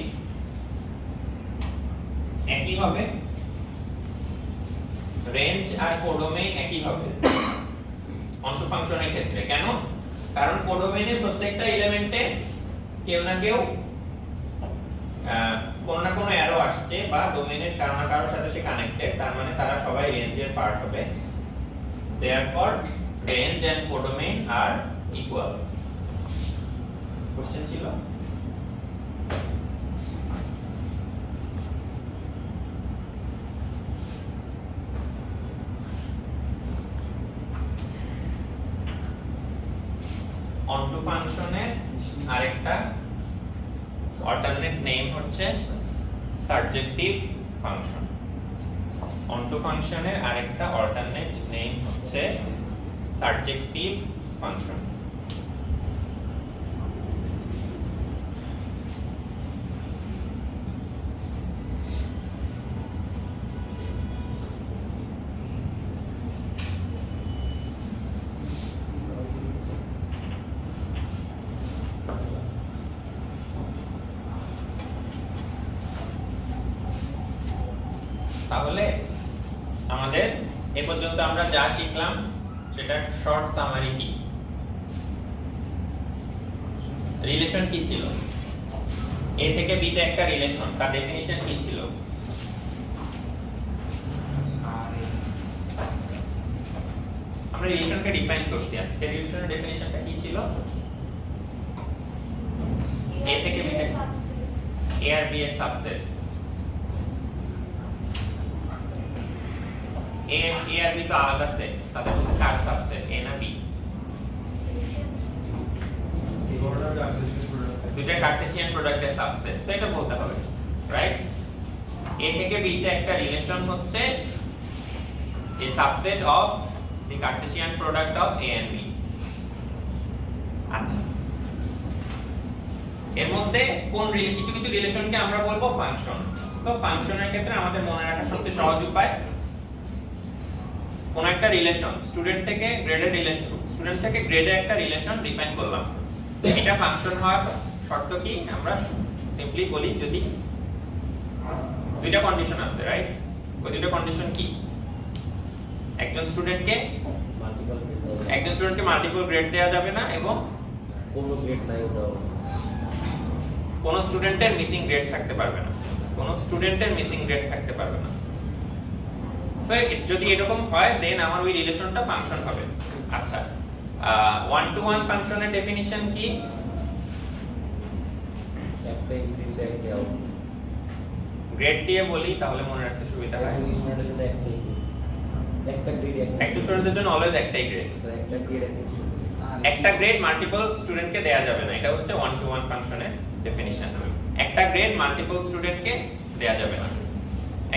Speaker 1: একই হবে, রেঞ্জ আর কোডোমেইন একই হবে অনটু ফাংশনের ক্ষেত্রে। কেন? কারণ কোডোমেইনের প্রত্যেকটা এলিমেন্টে কেউ না কেউ কোনো না কোনো অ্যারো আসছে বা ডোমেইনের কারো না কারোর সাথে সে কানেক্টেড, তার মানে তারা সবাই রেঞ্জের পার্ট হবে। দেয়ারফর রেঞ্জ এন্ড কোডোমেইন আর ইকুয়াল। কোশ্চেন ছিল? অনটু ফাংশনের আরেকটা অল্টারনেট নেম হচ্ছে সারজেক্টিভ ফাংশন। অনটু ফাংশনের আরেকটা অল্টারনেট নেম হচ্ছে সারজেক্টিভ ফাংশন। তাহলে আমাদের এ পর্যন্ত আমরা যা শিখলাম সেটা শর্ট সামারি কি? রিলেশন কি ছিল? এ থেকে বি তে একটা রিলেশন, তার ডেফিনিশন কি ছিল? আমরা রিলেশনকে ডিফাইন করছি। আজকে রিলেশনের ডেফিনিশনটা কি ছিল? এ থেকে বি তে এ আর বি এর সাবসেট। এ আর বি তো আলাদা সেট, তাদের মধ্যে কার সাবসেট? এ না বি? দুইটা কার্টেসিয়ান প্রোডাক্টের সাবসেট, সেটা বলতে হবে, রাইট? এ থেকে বি তে একটা রিলেশন হচ্ছে a subset of the Cartesian product of A and B. আচ্ছা, এর মধ্যে কোন কিছু কিছু রিলেশনকে আমরা বলবো ফাংশন। তো ফাংশনের ক্ষেত্রে আমাদের মনে রাখা সবচেয়ে সহজ উপায়, কোন একটা রিলেশন স্টুডেন্ট থেকে গ্রেডের রিলেশন, স্টুডেন্ট থেকে গ্রেডে একটা রিলেশন ডিফাইন করলাম, এটা ফাংশন হওয়ার শর্ত কি? আমরা সিম্পলি বলি যদি দুইটা কন্ডিশন আছে, রাইট? ওই দুইটা কন্ডিশন কি? একজন স্টুডেন্টকে মাল্টিপল গ্রেড দেওয়া যাবে না, এবং
Speaker 2: কোনো গ্রেড নাই, ওটাও
Speaker 1: কোন স্টুডেন্টের মিসিং গ্রেড থাকতে পারবে না, কোন স্টুডেন্টের মিসিং গ্রেড থাকতে পারবে না। সো যদি এরকম হয় দেন আমার ওই রিলেশনটা ফাংশন হবে। আচ্ছা, ওয়ান টু ওয়ান ফাংশনের ডেফিনিশন কি?
Speaker 2: একটা ইনপুট একটা আউটপুট।
Speaker 1: গ্রেড দিয়ে বলি তাহলে মনে রাখতে সুবিধা হয়।
Speaker 2: একজন স্টুডেন্টের জন্য একটা ইনপুট, একটা গ্রেড
Speaker 1: একজন স্টুডেন্টের জন্য অলওয়েজ একটাই গ্রেড।
Speaker 2: স্যার একটা গ্রেড একটা স্টুডেন্ট।
Speaker 1: একটা গ্রেড মাল্টিপল স্টুডেন্টকে দেয়া যাবে না, এটা হচ্ছে ওয়ান টু ওয়ান ফাংশনের ডেফিনিশন। একটা গ্রেড মাল্টিপল স্টুডেন্টকে দেয়া যাবে না,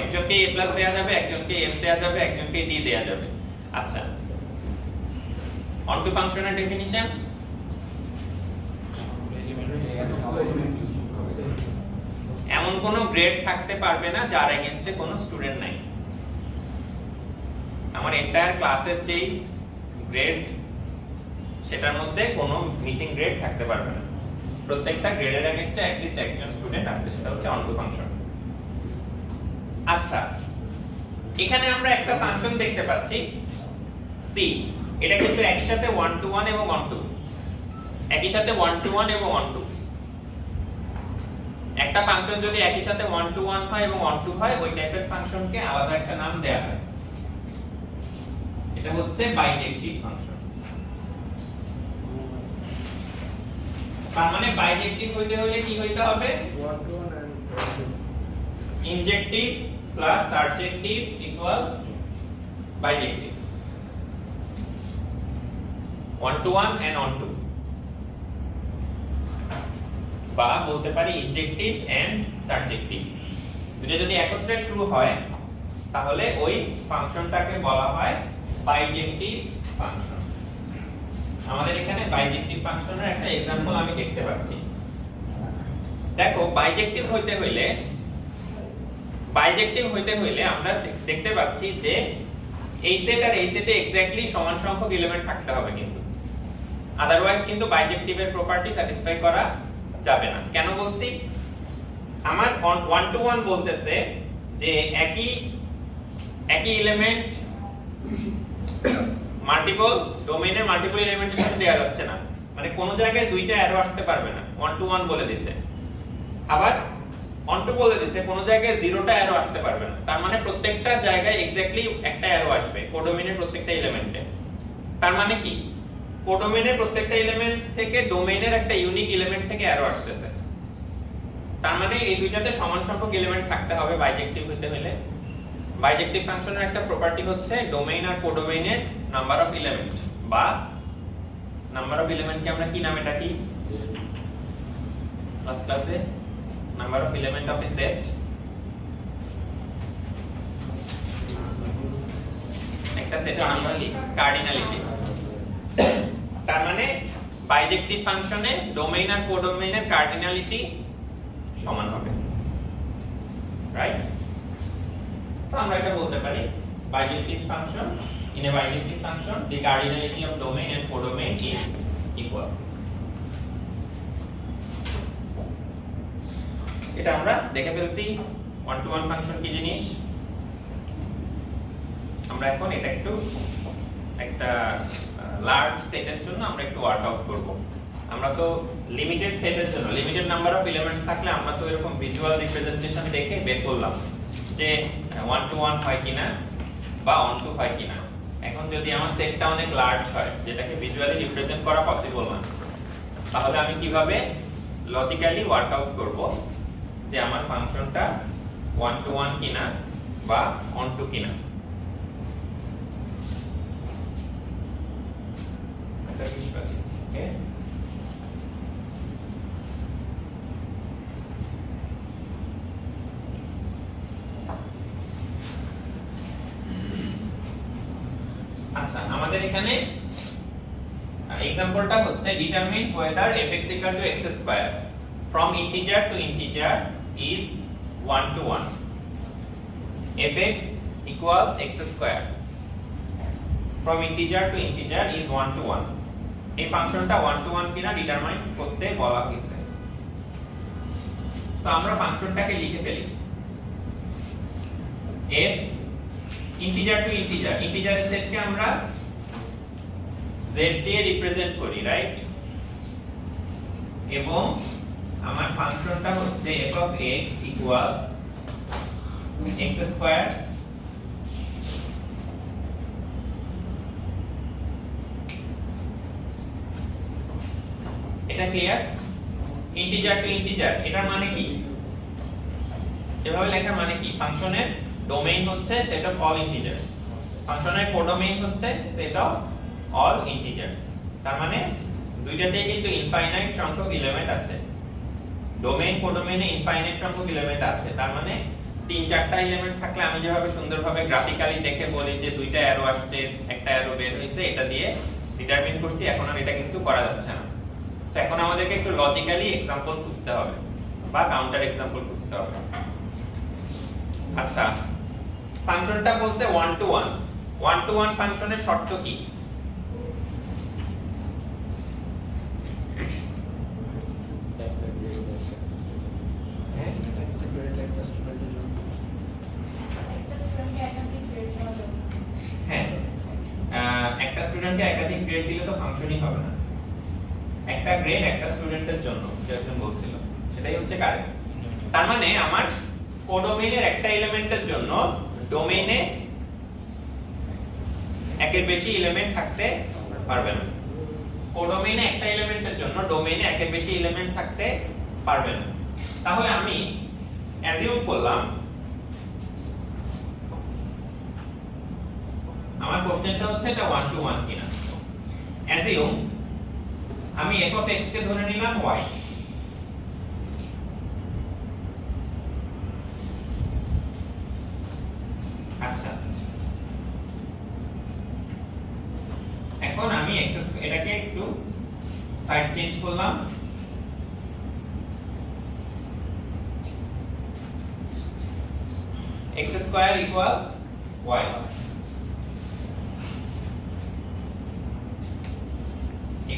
Speaker 1: একজনকে এ প্লাস দেয়া যাবে, একজনকে এফ দেয়া যাবে, একজনকে ডি দেয়া যাবে। আচ্ছা, অন টু ফাংশনের ডেফিনিশন এমন কোনো গ্রেড থাকতে পারবে না যার এগেইনস্টে কোনো স্টুডেন্ট নাই। আমার এন্টায়ার ক্লাসের যেই গ্রেড সেটার মধ্যে কোনো মিসিং গ্রেড থাকতে পারবে না, প্রত্যেকটা গ্রেডের এগেইনস্টে অ্যাট লিস্ট একজন স্টুডেন্ট আছে, সেটা হচ্ছে অন টু ফাংশন। আচ্ছা, এখানে আমরা একটা ফাংশন দেখতে পাচ্ছি সি, এটা কিন্তু একই সাথে 1 to 1 এবং 1 to, একই সাথে 1 to 1 এবং 1 to। একটা ফাংশন যদি একই সাথে 1 to 1 হয় এবং 1 to হয়, ওই টাইপের ফাংশনকে আলাদা একটা নাম দেয়া হয়, এটা হচ্ছে বাইজেক্টিভ ফাংশন। তার মানে বাইজেক্টিভ হইতে হলে কি হইতে হবে? Injective plus surjective equals bijective, 1 to 1 and 1 to, বা বলতে পারি ইনজেক্টিভ এন্ড সারজেক্টিভ। দুটো যদি একত্রে ট্রু হয় তাহলে ওই ফাংশনটাকে বলা হয় বাইজেক্টিভ ফাংশন। আমাদের এখানে বাইজেক্টিভ ফাংশনের একটা एग्जांपल আমি দেখতে পাচ্ছি। দেখো, বাইজেক্টিভ হইতে হইলে আমরা দেখতে পাচ্ছি যে এই সেট আর এই সেটে এক্স্যাক্টলি সমান সংখ্যক এলিমেন্ট থাকতে হবে, কিন্তু আদারওয়াইজ কিন্তু বাইজেক্টিভের প্রপার্টি স্যাটিসফাই করা যাবে না। কেন বলছি? আমার 1 to 1 বলতেছে যে একই এলিমেন্ট মাল্টিপল ডোমেইনের মাল্টিপল এলিমেন্টের সাথে দেয়া যাচ্ছে না, মানে কোন জায়গায় দুইটা অ্যারো আসতে পারবে না, 1 to 1 বলে দিয়েছে। আবার 1 to বলে দিয়েছে কোন জায়গায় জিরোটা অ্যারো আসতে পারবে না, তার মানে প্রত্যেকটা জায়গায় এক্স্যাক্টলি একটা অ্যারো আসবে কোডোমেইনের প্রত্যেকটা এলিমেন্টে। তার মানে কি? কোডোমেইনের প্রত্যেকটা এলিমেন্ট থেকে ডোমেইনের একটা ইউনিক এলিমেন্ট থেকে অ্যারো আসতেছে, তার মানে এই দুইটাতে সমান সংখ্যক এলিমেন্ট থাকতে হবে বাইজেক্টিভ হতে হলে। বাইজেক্টিভ ফাংশনের একটা প্রপার্টি হচ্ছে ডোমেইন আর কোডোমেইনের নাম্বার অফ এলিমেন্ট, বা নাম্বার অফ এলিমেন্টকে আমরা কি নামে ডাকি ফার্স্ট ক্লাসে? Number of element of a set. একটা সেটের নাম্বার কি? কার্ডিনালিটি। তার মানে বাইজেক্টিভ ফাংশনে ডোমেইন আর কোডোমেইনের কার্ডিনালিটি সমান হবে, রাইট? তো আমরা এটা বলতে পারি বাইজেক্টিভ function, in a bijective function the cardinality of domain and codomain is equal। এটা আমরা দেখে ফেলছি 1 to 1 ফাংশন কি জিনিস। আমরা এখন এটা একটা লার্জ সেটের জন্য আমরা একটু ওয়ার্ক আউট করব। আমরা তো লিমিটেড সেটের জন্য লিমিটেড নাম্বার অফ এলিমেন্টস থাকলে আমরা তো এরকম ভিজুয়াল রিপ্রেজেন্টেশন দেখে বের করলাম যে 1 to 1 হয় কিনা বা 1 to হয় কিনা। এখন যদি আমার সেটটা অনেক লার্জ হয়, যেটাকে ভিজুয়ালি রিপ্রেজেন্ট করা পসিবল না, তাহলে আমি কিভাবে লজিক্যালি ওয়ার্ক আউট করব যে আমার ফাংশনটা 1 to 1 কিনা বা 1 to কিনা। এটা কি বাকি? ওকে, আচ্ছা, আমাদের এখানে एग्जांपलটা হচ্ছে determine whether f(x) = x square from integer to integer is 1 to 1, f(x) = x square from integer to integer is 1 to 1। এই ফাংশনটা 1 to 1 কিনা ডিটারমাইন করতে বলা হয়েছে। তো আমরা ফাংশনটাকে লিখে ফেলি। f ইন্টিজার টু ইন্টিজার, ইন্টিজারের সেটকে আমরা z দিয়ে রিপ্রেজেন্ট করি, রাইট? এবং আমার ফাংশনটা হচ্ছে f(x) = x স্কয়ার এটা ক্লিয়ার? ইন্টিজার টু ইন্টিজার এটার মানে কি? এভাবে লেখার মানে কি? ফাংশনের ডোমেইন হচ্ছে সেট অফ অল ইন্টিজার্স, ফাংশনের কোডোমেইন হচ্ছে সেট অফ অল ইন্টিজার্স। তার মানে দুইটাতেই কিন্তু ইনফাইনাইট সংখ্যক এলিমেন্ট আছে, ডোমেইন কোডোমেইনে ইনফাইনাইট সংখ্যক এলিমেন্ট আছে। তার মানে তিন চারটা এলিমেন্ট থাকলে আমি যেভাবে সুন্দরভাবে গ্রাফিক্যালি দেখে বলি যে দুইটা অ্যারো আসছে একটা অ্যারো বের হইছে, এটা দিয়ে ডিটারমিন করছি, এখন আর এটা কিন্তু করা যাচ্ছে না। সো এখন আমাদেরকে একটু লজিক্যালি এক্সাম্পল খুঁজতে হবে বা কাউন্টার এক্সাম্পল খুঁজতে হবে। আচ্ছা, ফাংশনটা বলছে 1 to 1, 1 to 1 ফাংশনের শর্ত কি?
Speaker 4: একটা স্টুডেন্টকে একাধিক গ্রেড দেওয়া যাবে।
Speaker 1: হ্যাঁ, একটা স্টুডেন্টকে একাধিক গ্রেড দিলে তো ফাংশনই হবে না। একটা গ্রেড একটা স্টুডেন্টের জন্য, যেরকম বলছিল সেটাই হচ্ছে কারেক্ট। তার মানে আমার কোডোমেইনের একটা এলিমেন্টের জন্য ডোমেইনে একের বেশি এলিমেন্ট থাকতে পারবে না। কোডোমেইনে একটা এলিমেন্টের জন্য ডোমেইনে একের বেশি এলিমেন্ট থাকতে পারবে না। তাহলে আমি অ্যাজিউম করলাম, আমার কোশ্চেনটা হচ্ছে এটা 1 to 1 কিনা। অ্যাজিউম আমি f of x কে ধরে নিলাম y, আচ্ছা এখন আমি x এটাকে একটু সাইড চেঞ্জ করলাম, x square equals y,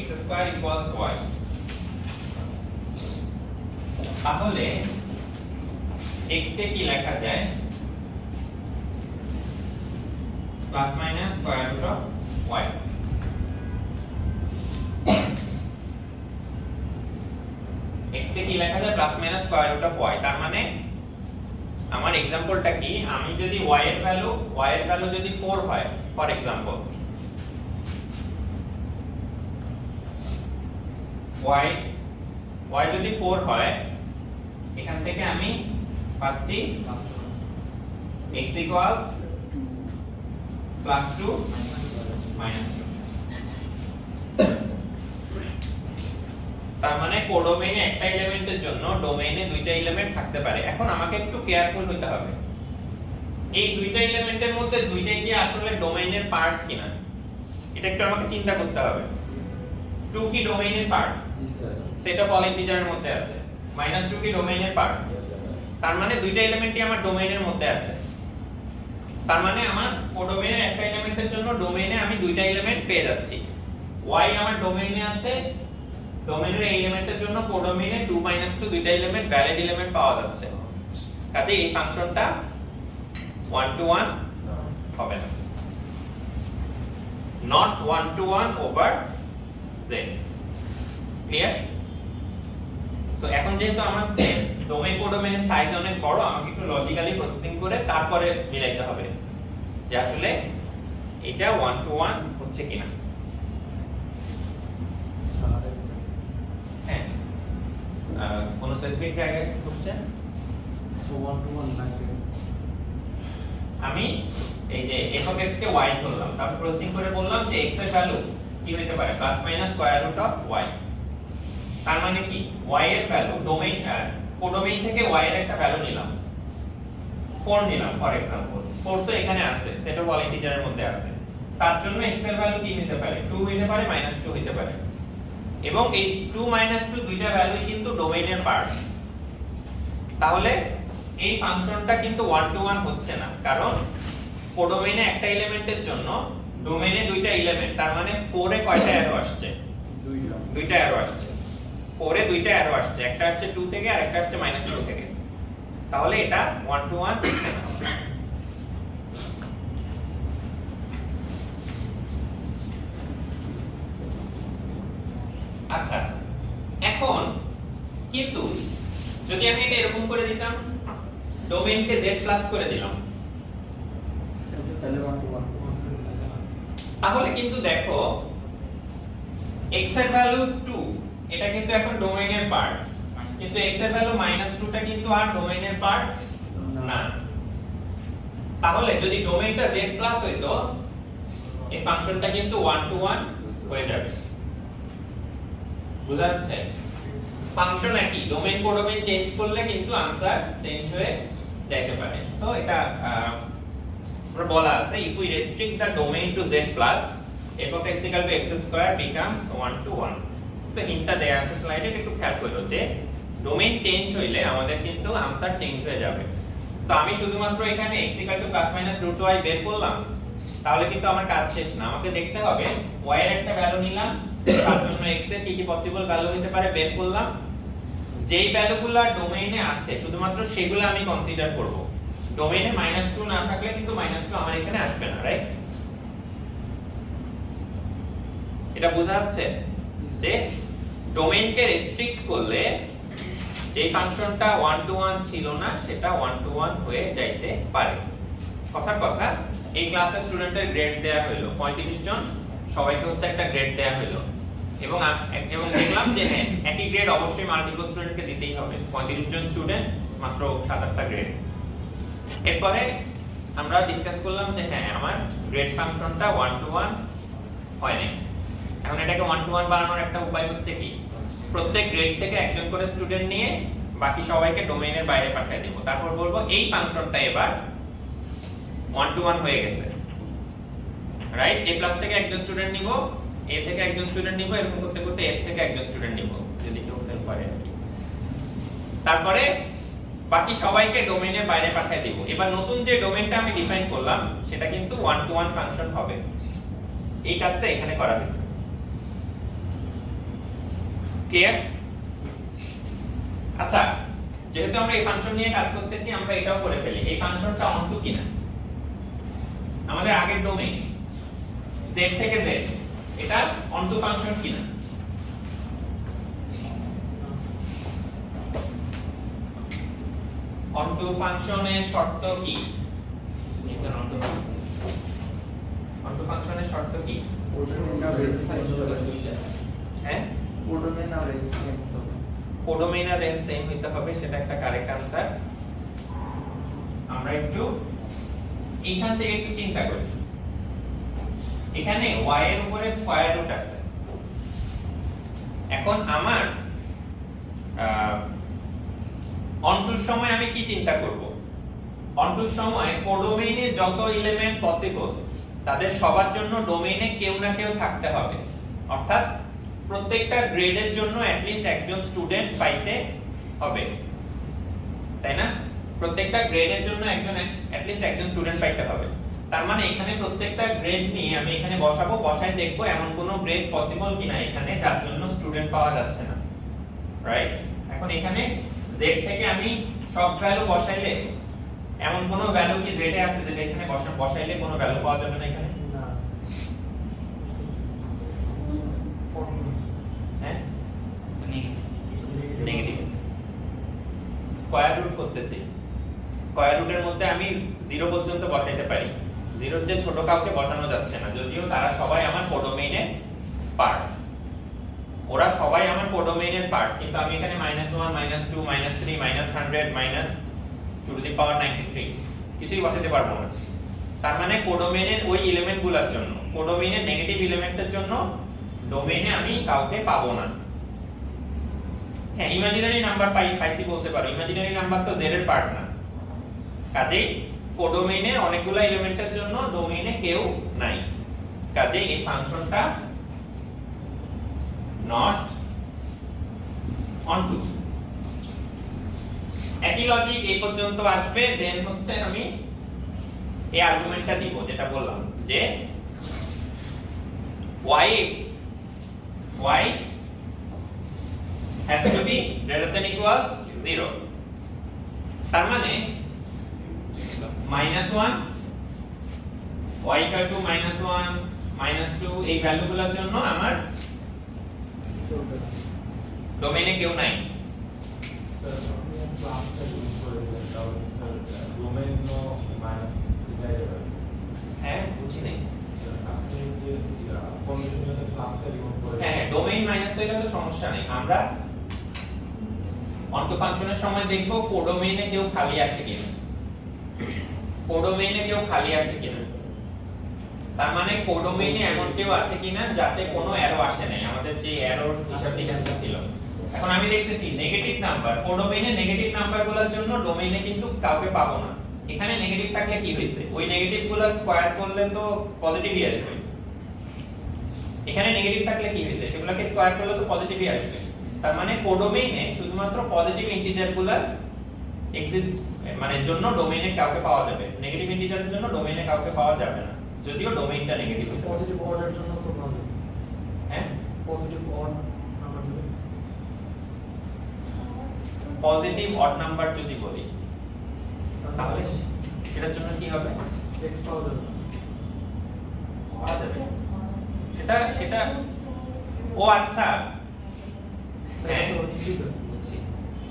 Speaker 1: x square equals y। তাহলে x কে কি লেখা যায়? Plus minus square root of y। x কে কি লেখা যায়? Plus minus square root of y। তার মানে আমার एग्जांपलটা কি? আমি যদি y এর ভ্যালু যদি 4 হয় ফর एग्जांपल, y যদি 4 হয়, এখান থেকে আমি পাচ্ছি x equals +2 -2। তার মানে কোডোমেইনে একটা এলিমেন্টের জন্য ডোমেইনে দুইটা এলিমেন্ট থাকতে পারে। এখন আমাকে একটু কেয়ারফুল হতে হবে, এই দুইটা এলিমেন্টের মধ্যে দুইটাই কি আসলে ডোমেইনের পার্ট কিনা, এটা একটু আমাকে চিন্তা করতে হবে। 2 কি ডোমেইনের পার্ট?
Speaker 2: জি স্যার।
Speaker 1: সেটা অল ইন্টিজারের মধ্যে আছে। -2 কি ডোমেইনের পার্ট? তার মানে দুইটা এলিমেন্টই আমার ডোমেইনের মধ্যে আছে। তার মানে আমার কোডোমেইনের একটা এলিমেন্টের জন্য ডোমেইনে আমি দুইটা এলিমেন্ট পেয়ে যাচ্ছি। y আমার ডোমেইনে আছে, ডোমেইনের এই এলিমেন্টের জন্য কোডোমেইনে 2 2 দুইটা এলিমেন্ট ভ্যালিড এলিমেন্ট পাওয়া যাচ্ছে। কাজে এই ফাংশনটা 1 to 1 হবে না, not 1 to 1 over z। Clear? So এখন যেহেতু আমার ডোমেইন কোডোমেইনের সাইজ অনেক বড়, আমাকে একটু লজিক্যালি প্রসেসিং করে তারপরে মিলাইতে হবে যে আসলে এটা 1 to 1 হচ্ছে কিনা। হ্যাঁ, কোন স্পেসিফিক জায়গায় হচ্ছে? আমি এই যে f of x K y ধরলাম, তারপর প্রসেসিং করে বললাম যে x এর ভ্যালু কি হতে পারে? Plus minus square root of y। তার মানে কি y এর ভ্যালু ডোমেইন কোডোমেইন থেকে y এর একটা ভ্যালু নিলাম, 4 নিলাম ফর एग्जांपल। 4 তো এখানে আছে, সেটা অল ইন্টিজারের মধ্যে আছে। তার জন্য x এর ভ্যালু কি হতে পারে? 2 হতে পারে, -2 হতে পারে। এবং এই 2 -2 দুইটা ভ্যালুই কিন্তু ডোমেইনের পার্ট। তাহলে এই ফাংশনটা কিন্তু 1 to 1 হচ্ছে না, কারণ কোডোমেইনে একটা এলিমেন্টের জন্য ডোমেইনে দুইটা এলিমেন্ট, তার মানে 4 এ কয়টা অ্যারো আসছে? দুইটা অ্যারো আসছে। 4 এ দুইটা অ্যারো আসছে, একটা আসছে 2 থেকে আর একটা আসছে -2 থেকে। তাহলে এটা 1 to 1 হচ্ছে না। আচ্ছা, এখন কিন্তু যদি আমি এটা এরকম করে দিতাম, ডোমেইনকে z প্লাস করে দিলাম, তাহলে কিন্তু দেখো x এর ভ্যালু 2 এটা কিন্তু এখন ডোমেইনের পার্ট, কিন্তু x এর ভ্যালু -2 টা কিন্তু আর ডোমেইনের পার্ট না। তাহলে যদি ডোমেইনটা z প্লাস হইতো, এই ফাংশনটা কিন্তু 1 টু 1 হয়ে যাবে। বুঝা যাচ্ছে? ফাংশন একই, ডোমেইন কোডোমেইন চেঞ্জ করলে কিন্তু আনসার চেঞ্জ হয়ে যাইতে পারে। সো এটা আমরা বলা আছে if we restrict the domain to z plus f of x equal to x square becomes 1 to 1. So হিন্টটা দেয়া আছে স্লাইডে, একটু খেয়াল করো যে ডোমেইন চেঞ্জ হইলে আমাদের কিন্তু আনসার চেঞ্জ হয়ে যাবে। সো আমি শুধুমাত্র এখানে x equal to plus minus root y বের করলাম, তাহলে কিন্তু আমার কাজ শেষ না। আমাকে দেখতে হবে y এর একটা ভ্যালু নিলাম, তার জন্য x এর কি কি পসিবল ভ্যালু হতে পারে বের করলাম। যেই ভ্যালুগুলো ডোমেইনে আছে শুধুমাত্র সেগুলো আমি কনসিডার করব। ডোমেইনে -2 না থাকলে কিন্তু -2 আমার এখানে আসবে না, রাইট? এটা বোঝা যাচ্ছে যে ডোমেইনকে রেস্ট্রিক্ট করলে যে ফাংশনটা 1 টু 1 ছিল না সেটা 1 টু 1 হয়ে যাইতে পারে। কথার কথা, এই ক্লাসের স্টুডেন্টের গ্রেড দেয়া হলো 35 জন, সবাইকে হচ্ছে একটা গ্রেড দেয়া হলো এবং দেখলাম যে হ্যাঁ একই গ্রেড অবশ্যই মাল্টিপল স্টুডেন্টকে দিতেই হবে। 35 জন স্টুডেন্ট, মাত্র 7-8টা গ্রেড। এরপরে আমরা ডিসকাস করলাম যে হ্যাঁ আমার গ্রেড ফাংশনটা 1 টু 1 হয় না। এখন এটাকে 1 টু 1 বানানোর একটা উপায় হচ্ছে কি, প্রত্যেক গ্রেড থেকে একজন করে স্টুডেন্ট নিয়ে বাকি সবাইকে ডোমেইনের বাইরে পাঠিয়ে দেব। তারপর বলবো এই ফাংশনটা এবার 1 টু 1 হয়ে গেছে, রাইট? a প্লাস থেকে একজন স্টুডেন্ট নিব, a থেকে একজন স্টুডেন্ট নিব, এরকম করতে করতে f থেকে একজন স্টুডেন্ট নিব, যদি কেউ ফেল করে আর কি। তারপরে বাকি সবাইকে ডোমেইনের বাইরে পাঠিয়ে দেব। এবার নতুন যে ডোমেইনটা আমি ডিফাইন করলাম সেটা কিন্তু 1 টু 1 ফাংশন হবে। এই কাজটা এখানে করা হয়েছে। ক্লিয়ার? আচ্ছা, যেহেতু আমরা এই ফাংশন নিয়ে কাজ করতেছি, আমরা এটাও করে ফেলি। এই ফাংশনটা অনটু কিনা? আমাদের আগের ডোমেইন z থেকে z, এটা অনটু ফাংশন কিনা? অনটু ফাংশনের শর্ত কি? অনটু ফাংশনের শর্ত কি? হ্যাঁ,
Speaker 5: কোডোমেইন আর রেঞ্জ সেম তো।
Speaker 1: কোডোমেইন আর রেঞ্জ সেম হইতে হবে, সেটা একটা কারেক্ট আনসার। আমরা একটু এইখান থেকে একটু চিন্তা করি। এখানে y এর উপরে স্কয়ার রুট আছে। এখন আমার অনটুর সময় আমি কি চিন্তা করব? অনটুর সময় কোডোমেইনে যত এলিমেন্ট পসিবল তাদের সবার জন্য ডোমেইনে কেউ না কেউ থাকতে হবে। অর্থাৎ প্রত্যেকটা গ্রেডের জন্য অ্যাট লিস্ট একজন স্টুডেন্ট পাইতে হবে, তাই না? প্রত্যেকটা গ্রেডের জন্য অ্যাট লিস্ট একজন স্টুডেন্ট পাইতে হবে। তার মানে এখানে প্রত্যেকটা গ্রেড নিয়ে আমি এখানে বসাবো, বসায় দেখবো এমন কোনো গ্রেড পসিবল কিনা এখানে যার জন্য স্টুডেন্ট পাওয়া যাচ্ছে না, রাইট? এখন এখানে z থেকে আমি সব ভ্যালু বসাইলে এমন কোনো ভ্যালু কি z এ আছে যেটা এখানে বসাইলে কোনো ভ্যালু পাওয়া যাবে না এখানে?
Speaker 5: না,
Speaker 1: হ্যাঁ, নেগেটিভ। স্কয়ার রুট করতেছি, স্কয়ার রুটের মধ্যে আমি 0 পর্যন্ত বসাইতে পারি। 0 যে ছোট কাউকে বসানো যাচ্ছে না, যদিও তারা সবাই আমার কোডোমেইনের পার্ট। ওরা সবাই আমার কোডোমেইনের পার্ট, কিন্তু আমি এখানে -1 -2 -3 -100 -2 টু দি পাওয়ার 93 কিছুই বসাতে পারবো না। তার মানে কোডোমেইনের ওই এলিমেন্টগুলোর জন্য, কোডোমেইনের নেগেটিভ এলিমেন্টের জন্য ডোমেইনে আমি কাউকে পাবো না। হ্যাঁ, ইমাজিনারি নাম্বার পাইছি বলতে পারো, ইমাজিনারি নাম্বার তো z এর পার্ট না। কাজেই কোডোমেইনে অনেকগুলো এলিমেন্টের জন্য ডোমেইনে কেউ নাই। কাজেই এই ফাংশনটা নট অনটু। একই লজিক এই পর্যন্ত আসবে, দেন হচ্ছে আমি এই আর্গুমেন্টটা দিব যেটা বললাম যে y has to be greater than equals 0. তার মানে -1 y equal to -1 -2 এই ভ্যালুগুলোর জন্য আমার
Speaker 5: চলবে না।
Speaker 1: ডোমেইনে কেউ নাই। হ্যাঁ, বুঝি নাই। হ্যাঁ, ডোমেইন মাইনাস হইলে তো সমস্যা নেই। আমরা অনটো ফাংশনের সময় দেখব কোডোমেইনে কেউ খালি আছে কিনা, কোডোমেইনে কেউ খালি আছে কিনা, তার মানে কোডোমেইনে এমন কেউ আছে কিনা যাতে কোনো অ্যারো আসে নাই, আমাদের যে অ্যারোর হিসাব নিকাশটা ছিল। এখন আমি দেখতেছি নেগেটিভ নাম্বার, কোডোমেইনে নেগেটিভ নাম্বারগুলোর জন্য ডোমেইনে কিন্তু কাউকে পাবো না। এখানে নেগেটিভ থাকলে কি হইছে, ওই নেগেটিভগুলো স্কয়ার করলে তো পজিটিভই আসবে। এখানে নেগেটিভ থাকলে কি হইছে, সেগুলোকে স্কয়ার করলে তো পজিটিভই আসবে। তার মানে কোডোমেইনে শুধুমাত্র পজিটিভ ইন্টিজারগুলো এক্সিস্ট, মানে জন্য ডোমেইনে কাউকে পাওয়া যাবে, নেগেটিভ ইন্টিজারের জন্য ডোমেইনে কাউকে পাওয়া যাবে না, যদিও ডোমেইনটা নেগেটিভ হতে পারে।
Speaker 3: পজিটিভ অর্ডার জন্য তো ভালো।
Speaker 1: হ্যাঁ,
Speaker 3: পজিটিভ অড নাম্বার দিলে
Speaker 1: পজিটিভ অড নাম্বার যদি বলি তাহলে সেটার জন্য কি হবে,
Speaker 3: এক্স পাওয়া যাবে না।
Speaker 1: পাওয়া যাবে সেটা ও আচ্ছা, হ্যাঁ বুঝছি,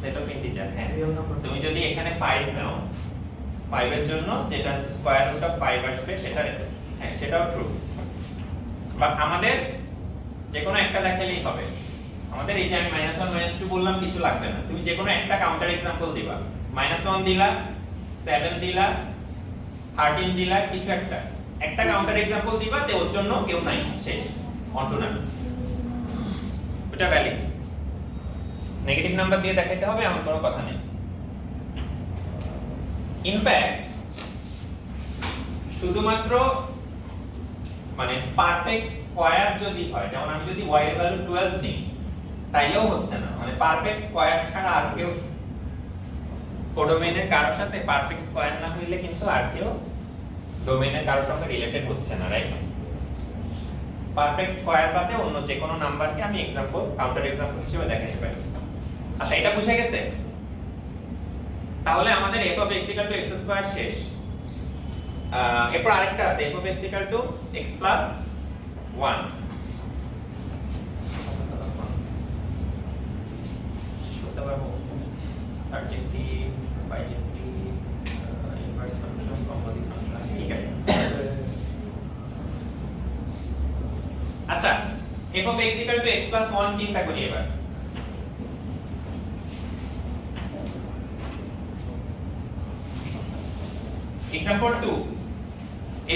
Speaker 1: সেট অফ ইন্টিজার। হ্যাঁ,
Speaker 3: রিয়েল নাম্বার
Speaker 1: তুমি যদি এখানে 5 নাও, 5 এর জন্য যেটা স্কয়ার রুট অফ 5 আসবে সেটা, হ্যাঁ সেটাও ট্রু। বাট আমাদের যে কোনো একটা দেখালেই হবে, আমাদের এই যে আমি -1 -2 বললাম কিছু লাগবে না, তুমি যে কোনো একটা কাউন্টার एग्जांपल দিবা, -1 দিলা, 7 দিলা, 13 দিলা, কিছু একটা কাউন্টার एग्जांपल দিবা যে ওর জন্য কেউ নাই, শেষ, অন্টো না, এটা ভ্যালিড। নেগেটিভ নাম্বার দিয়ে দেখাতে হবে এমন কোনো কথা নেই। ইনফ্যাক্ট শুধুমাত্র মানে পারফেক্ট স্কয়ার যদি হয়, যেমন আমি যদি y এর ভ্যালু 12 নিই তাইলেও হচ্ছে না, মানে পারফেক্ট স্কয়ার ছাড়া আর কেউ কোডোমেইনের কারোর সাথে পারফেক্ট স্কয়ার না হইলে কিন্তু আর কেউ ডোমেইনের কারোর সঙ্গে রিলেটেড হচ্ছে না, রাইট? পারফেক্ট স্কয়ার বাদে অন্য যে কোনো নাম্বারকে আমি एग्जांपल কাউন্টার एग्जांपल হিসেবে দেখাতে পারি। আচ্ছা, এটা বুঝে গেছে? তাহলে আমাদের f of x equal to x square শেষ। এরপর আরেকটা আছে f of x equal to x plus 1। শুনতে পারবো subjective, বাইজেক্টিভ, inverse function, composite function, ঠিক আছে। আচ্ছা, f of x equal to x plus 1 চিন্তা করি এবার। Example 2,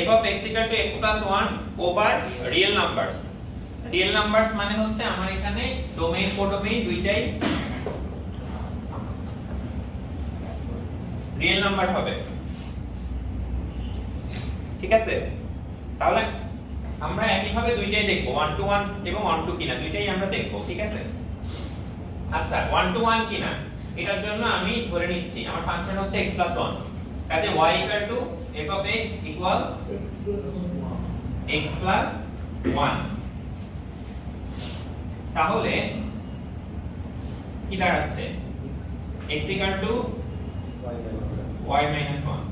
Speaker 1: f of x equal to x plus 1 over real numbers। Real numbers মানে হচ্ছে আমার এখানে ডোমেইন কোডোমেইন দুইটাই রিয়েল নাম্বার হবে, ঠিক আছে? তাহলে আমরা একইভাবে দুইটাই দেখব, 1 to 1 এবং 1 to কিনা দুইটাই আমরা দেখব, ঠিক আছে? আচ্ছা, 1 to 1 কিনা এটার জন্য আমি ধরে নিচ্ছি আমার ফাংশন হচ্ছে x plus 1, কাজে y equal to f of x equals x plus 1। তাহলে কি দাঁড়াচ্ছে, x equal to y minus 1।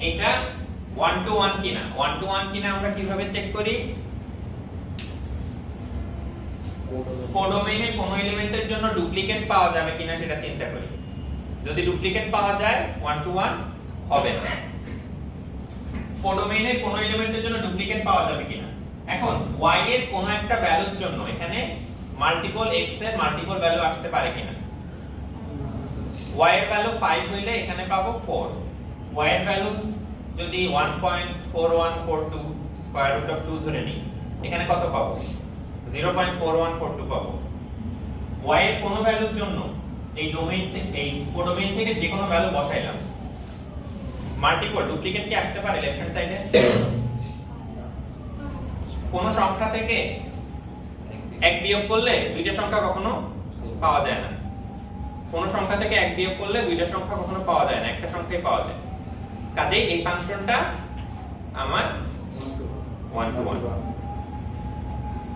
Speaker 1: এটা 1 to 1 কিনা, 1 to 1 কিনা আমরা কিভাবে চেক করি, কোডোমেইনে কোন এলিমেন্টের জন্য ডুপ্লিকেট পাওয়া যাবে কিনা সেটা চিন্তা করি। যদি ডুপ্লিকেট পাওয়া যায় 1 to 1 হবে না। কোডোমেইনে কোন এলিমেন্টের জন্য ডুপ্লিকেট পাওয়া যাবে কিনা, এখন y এর কোন একটা ভ্যালুর জন্য এখানে মাল্টিপল x এর মাল্টিপল ভ্যালু আসতে পারে কিনা। y এর ভ্যালু 5 হইলে এখানে পাবো 4, y এর ভ্যালু যদি 1.4142 স্কয়ার রুট অফ 2 ধরে নিই, এখানে কত পাবো, 0.4142 পাবো। y এর কোন ভ্যালুর জন্য এই ডোমেইন এই কোডোমেইন থেকে যে কোনো ভ্যালু বসাইলাম, মাল্টিপল ডুপ্লিকেট কি আসতে পারে লেফট হ্যান্ড সাইডে? কোন সংখ্যা থেকে এক বিয়োগ করলে দুইটা সংখ্যা কখনো পাওয়া যায় না, কোন সংখ্যা থেকে এক বিয়োগ করলে দুইটা সংখ্যা কখনো পাওয়া যায় না, একটা সংখ্যাই পাওয়া যায়। কাজেই এই ফাংশনটা আমার 1 to 1,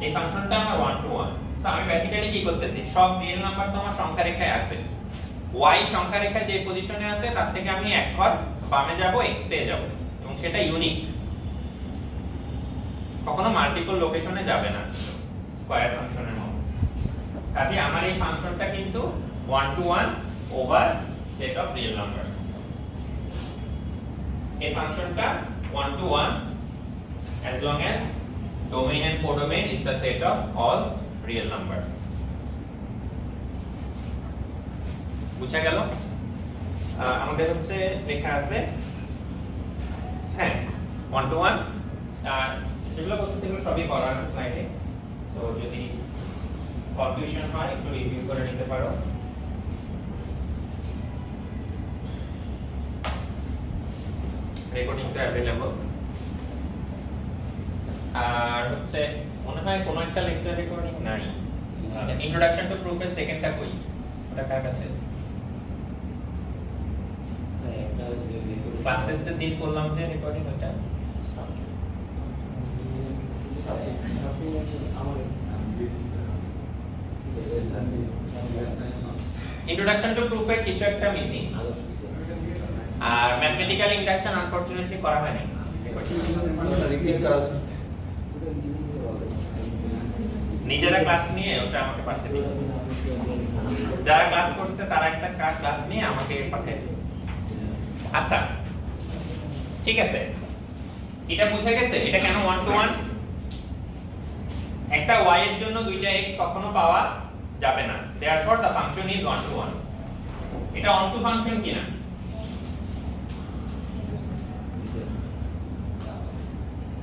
Speaker 1: এই ফাংশনটা আমার 1 to 1। সো আমি বেসিক্যালি কি করতেছি, সব রিয়েল নাম্বার তো আমার সংখ্যা রেখায় আছে, y সংখ্যা রেখায় যে পজিশনে আছে তার থেকে আমি এক ঘর বামে যাব, x পেয়ে যাব, এবং সেটা ইউনিক, কখনো মাল্টিপল লোকেশনে যাবে না স্কয়ার ফাংশনের মতো। কাজে আমার এই ফাংশনটা কিন্তু 1 to 1 over set of real numbers. এই ফাংশনটা 1 to 1 as long as domain and codomain is the set of all real numbers. বুঝা গেল? আমাদের হচ্ছে লেখা আছে হ্যাঁ 1 to 1 আর সেগুলো সবই করা আছে স্লাইডে, সো যদি কনফিউশন হয় একটু রিভিউ করে নিতে পারো। রেকর্ডিংটা অ্যাভেলেবল। আর হচ্ছে মনে হয় কোনো একটা লেকচার রেকর্ডিং নাই। ইন্ট্রোডাকশন টু প্রুফের সেকেন্ডটা কই? ওটা কার কাছে? ক্লাস টেস্টের দিন করলাম যে রেকর্ডিং ওটা ইন্ট্রোডাকশন টু প্রুফের কিছু একটা মিসিং, আর ম্যাথমেটিক্যাল ইন্ডাকশন আনফরচুনেটলি করা হয়নি।
Speaker 5: রিপিট করা উচিত।
Speaker 1: নিজেরা ক্লাস নিয়ে ওটা আমাকে পাঠিয়ে দিন। যারা ক্লাস করছে তারা একটা ক্লাস নিয়ে আমাকে পাঠিয়ে দিন। আচ্ছা ঠিক আছে, এটা বুঝে গেছে এটা কেন 1 to 1। একটা y এর জন্য দুইটা x কখনো পাওয়া যাবে না, therefore the function is 1 to 1। এটা onto ফাংশন কিনা?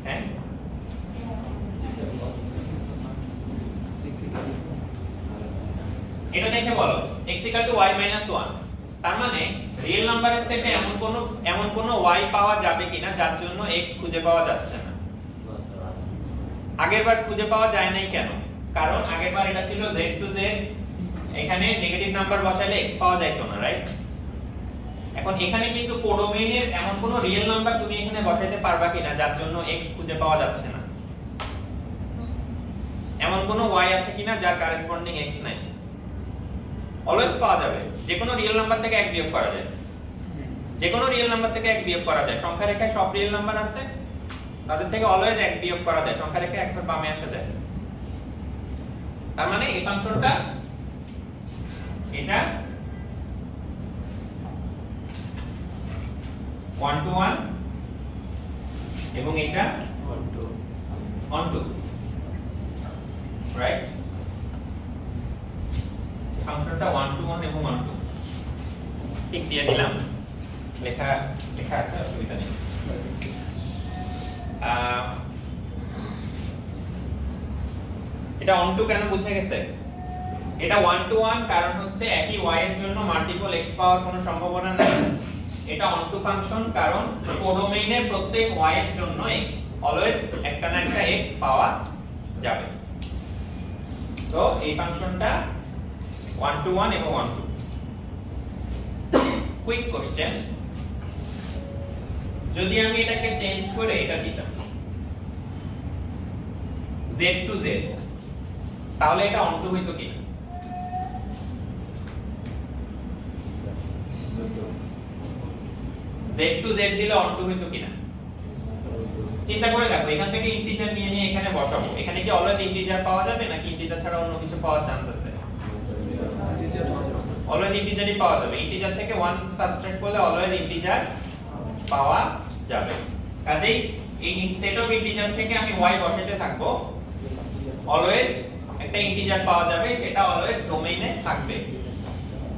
Speaker 1: হ্যাঁ এটা দেখে বলো x y - 1, তার মানে রিয়েল নাম্বারের সেটে এমন কোন y পাওয়া যাবে কিনা যার জন্য x খুঁজে পাওয়া যাচ্ছে না? আগেরবার খুঁজে পাওয়া যায় নাই কেন? কারণ আগেরবার এটা ছিল z to z, এখানে নেগেটিভ নাম্বার বসালে x পাওয়া যাইতো না, রাইট? এখন এখানে কিন্তু কোডোমেইনের এমন কোন রিয়েল নাম্বার তুমি এখানে বসাইতে পারবা কিনা যার জন্য x খুঁজে পাওয়া যাচ্ছে না? এমন কোন y আছে কিনা যার করেসপন্ডিং x নাই? অলওয়েজ পাওয়া যাবে, যে কোনো রিয়েল নাম্বার থেকে 1 বিয়োগ করা যায়, যে কোনো রিয়েল নাম্বার থেকে 1 বিয়োগ করা যায়। সংখ্যা রেখায় সব রিয়েল নাম্বার আছে, তাদের থেকে অলওয়েজ 1 বিয়োগ করা যায়, সংখ্যা রেখা একবার বামে আসা যায়। তার মানে এই ফাংশনটা এটা 1 to 1 এবং এটা 1 to, রাইট? ফাংশনটা 1 to 1 এবং 1 to ঠিক দিয়ে দিলাম, লেখা আছে, অসুবিধা নেই। এটা 1 to কেন বুঝে গেছে? এটা 1 to 1 কারণ হচ্ছে একই y এর জন্য মাল্টিপল x পাওয়ার কোনো সম্ভাবনা নেই। এটা 1 to ফাংশন কারণ কোডোমেইনের প্রত্যেক y এর জন্য অলওয়েজ একটা না একটা x পাওয়া যাবে। সো এই ফাংশনটা 1 to 1 এবং 1 to। কুইক কোশ্চেন, যদি আমি এটাকে চেঞ্জ করে এটা দিতাম z to z, তাহলে এটা 1 to হইতো কিনা? z to z দিলে 1 to হইতো কিনা? চিন্তা করে দেখো, এখান থেকে ইন্টিজার নিয়ে এখানে বসাবো, এখানে কি অলওয়েজ ইন্টিজার পাওয়া যাবে নাকি ইন্টিজার ছাড়া অন্য কিছু পাওয়ার চান্স আছে? অলওয়েজ ইন্টিজারই পাওয়া যাবে। ইন্টিজার থেকে 1 সাবট্রাক্ট করলে অলওয়েজ ইন্টিজার পাওয়া যাবে। কাজেই এই সেট অফ ইন্টিজার থেকে আমি y বসাতে থাকবো, অলওয়েজ একটা ইন্টিজার পাওয়া যাবে, সেটা অলওয়েজ ডোমেইনে থাকবে।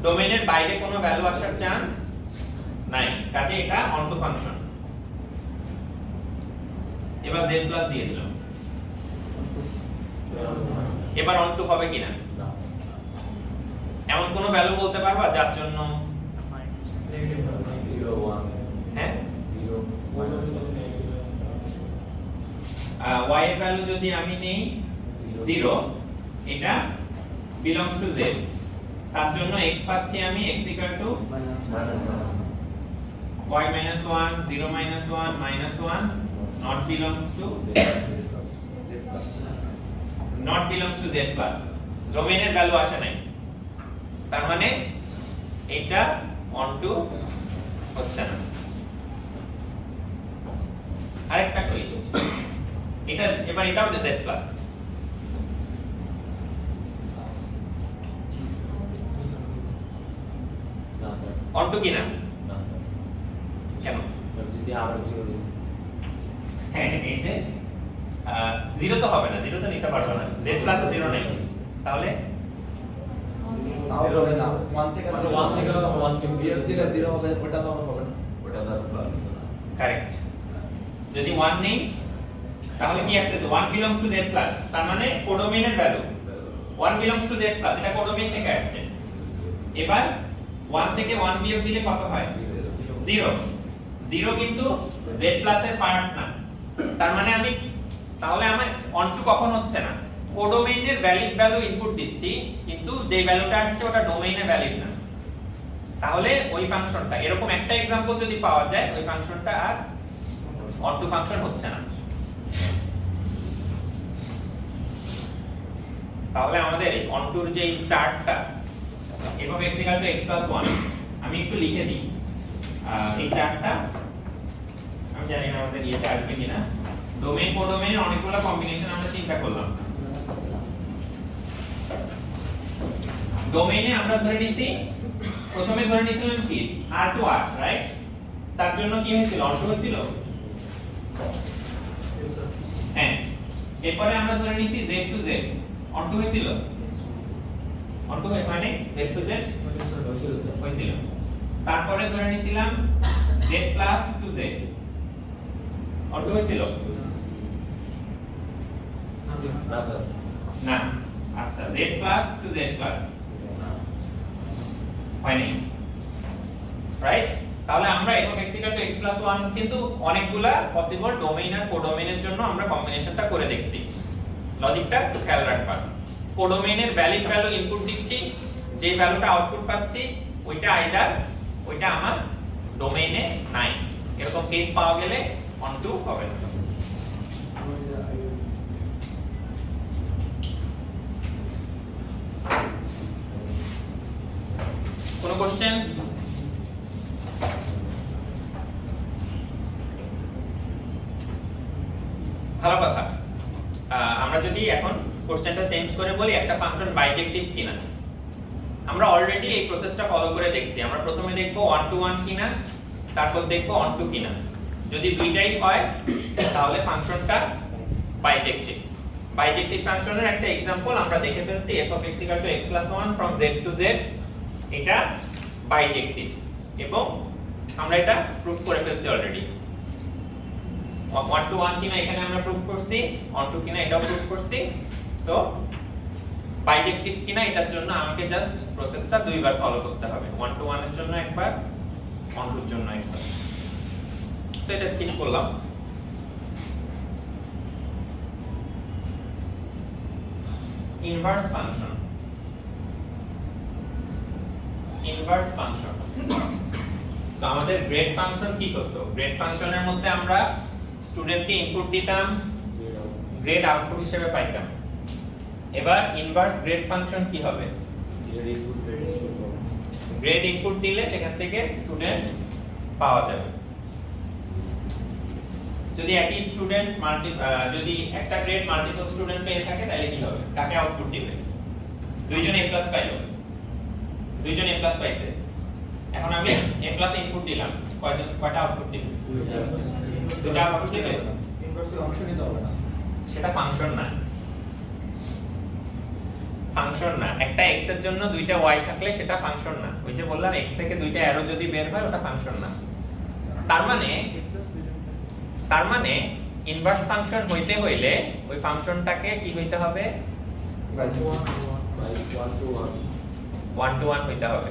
Speaker 1: ডোমেইনের বাইরে কোনো ভ্যালু আসার চান্স নাই, কাজে এটা অনটু ফাংশন। এবার z প্লাস দিয়ে দিলাম, এবার অনটু হবে কিনা? এমন কোন ভ্যালু বলতে পারবা যার জন্য
Speaker 2: 0 1
Speaker 1: হ্যাঁ
Speaker 2: 0
Speaker 1: y এর ভ্যালু যদি আমি নেই 0, এটা belongs to z, তার জন্য x পাচ্ছি আমি x = y - 1 0 - 1 -1 not belongs to z plus, ডোমেইনের ভ্যালু আসে নাই, তার মানে এটা onto হচ্ছে না। আরেকটা টুইস্ট, এটা এবার এটাও z প্লাস,
Speaker 2: না স্যার,
Speaker 1: onto কিনা?
Speaker 2: না স্যার,
Speaker 1: কেন?
Speaker 2: স্যার যদি আবার 0 দিই,
Speaker 1: হ্যাঁ এই যে জিরো তো হবে না, জিরো তো নিতে পারবো না, z প্লাস 0 নেই, তাহলে
Speaker 5: তাও হবে না 1 থেকে
Speaker 2: মানে 1 থেকে 1 কে
Speaker 5: বিয়োগ দিলে 0 হবে, ওটা তো হবে না।
Speaker 2: ওটা তার প্লাস
Speaker 1: কারেক্ট। যদি 1 নেই তাহলে কি আসছে, 1 বিলংস টু z প্লাস, তার মানে কোডোমেইনের value 1 belongs to z plus, এটা কোডোমেইন থেকে আসছে। এবার 1 থেকে 1 বিয়োগ দিলে কত হয়, 0। 0 কিন্তু z প্লাসের পার্ট না, তার মানে আমি তাহলে আমার অনটু কখন হচ্ছে না, কোডোমেইনের ভ্যালিড ভ্যালু ইনপুট দিচ্ছি কিন্তু যে ভ্যালুটা আসছে ওটা ডোমেইনে ভ্যালিড না, তাহলে ওই ফাংশনটা, এরকম একটা एग्जांपल যদি পাওয়া যায় ওই ফাংশনটা আর অনটু ফাংশন হচ্ছে না। তাহলে আমাদের এই অনটুর যে চার্টটা এভাবে x = x + 1 আমি একটু লিখে দিই। এই চার্টটা আমি জানি না আমাদের ইয়েতে আসবে কিনা, ডোমেইন কোডোমেইনের অনেকগুলো কম্বিনেশন আমরা চিন্তা করলাম। ডোমেইনে আমরা ধরে নিছি, প্রথমে ধরে নিছিলাম কি r টু r, রাইট? তার জন্য কি হয়েছিল, অনটু হয়েছিল।
Speaker 3: Yes, sir.
Speaker 1: হ্যাঁ, এরপরে আমরা ধরে নিছি z টু z, অনটু হয়েছিল। অনটু মানে z to z
Speaker 3: Yes, sir.
Speaker 2: হয়েছিল স্যার
Speaker 1: হয়েছিল। তারপরে ধরে নিছিলাম z plus two z, onto হয়েছিল
Speaker 3: না, sir.
Speaker 2: না স্যার
Speaker 1: না। আচ্ছা, z plus two z plus হয়নি, রাইট? তাহলে আমরা একক x = x + 1 কিন্তু অনেকগুলা পসিবল ডোমেইন আর কোডোমেইনের জন্য আমরা কম্বিনেশনটা করে দেখছি। লজিকটা খেয়াল রাখবা, কোডোমেইনের ভ্যালিড ভ্যালু ইনপুট দিচ্ছি, যে ভ্যালুটা আউটপুট পাচ্ছি ওইটা আমার ডোমেইনে নাই, এরকম কেস পাওয়া গেলে অনটু হবে না। কোনো কোশ্চেন? ভালো কথা। আমরা যদি এখন কোশ্চেনটা চেঞ্জ করে বলি একটা ফাংশন বাইজেক্টিভ কিনা, আমরা অলরেডি এই প্রসেসটা ফলো করে দেখছি। আমরা প্রথমে দেখব 1 টু 1 কিনা, তারপর দেখব অনটু কিনা। যদি দুইটাই হয় তাহলে ফাংশনটা বাইজেক্টিভ। বাইজেক্টিভ ফাংশনের একটা एग्जांपल আমরা দেখে ফেলছি, f(x = x + 1 from z to z), এটা বাইজেক্টিভ এবং আমরা এটা প্রুফ করে ফেলছি অলরেডি। 1 টু 1 কিনা এখানে আমরা প্রুফ করছি, অনটু কিনা এটাও প্রুফ করছি। সো বাইজেক্টিভ কিনা এটার জন্য আমাকে জাস্ট প্রসেসটা দুইবার ফলো করতে হবে, 1 টু 1 এর জন্য একবার, অনটুর জন্য একবার। সো এটা স্কিপ করলাম। Inverse function, inverse function. তো আমাদের গ্রেড ফাংশন কি করতো, গ্রেড ফাংশনের মধ্যে আমরা স্টুডেন্টকে ইনপুট দিতাম, গ্রেড আউটপুট হিসেবে পাইতাম। এবার ইনভার্স গ্রেড ফাংশন কি হবে, গ্রেড ইনপুট দিলে সেখান থেকে স্টুডেন্ট পাওয়া যাবে। যদি একই স্টুডেন্ট যদি একটা গ্রেড মাল্টিপল স্টুডেন্ট পেয়ে থাকে তাহলে কি হবে, কাকে আউটপুট দিবে, দুইজন a+ পাইলো, দুইজন a+ পাইছে। এখন আমি a+ ইনপুট দিলাম, কয়টা আউটপুট দিবে, দুইটা আউটপুট দিবে।
Speaker 3: Inverse
Speaker 5: অংশ নিতে হবে না,
Speaker 1: সেটা ফাংশন না, ফাংশন না। একটা x এর জন্য দুইটা y থাকলে সেটা ফাংশন না। ওই যে বললাম x থেকে দুইটা অ্যারো যদি বের হয় ওটা ফাংশন না। তার মানে ইনভার্স ফাংশন হইতে হইলে ওই ফাংশনটাকে কি হইতে হবে,
Speaker 2: 1 to 1
Speaker 1: 1 টু 1 হইতে হবে।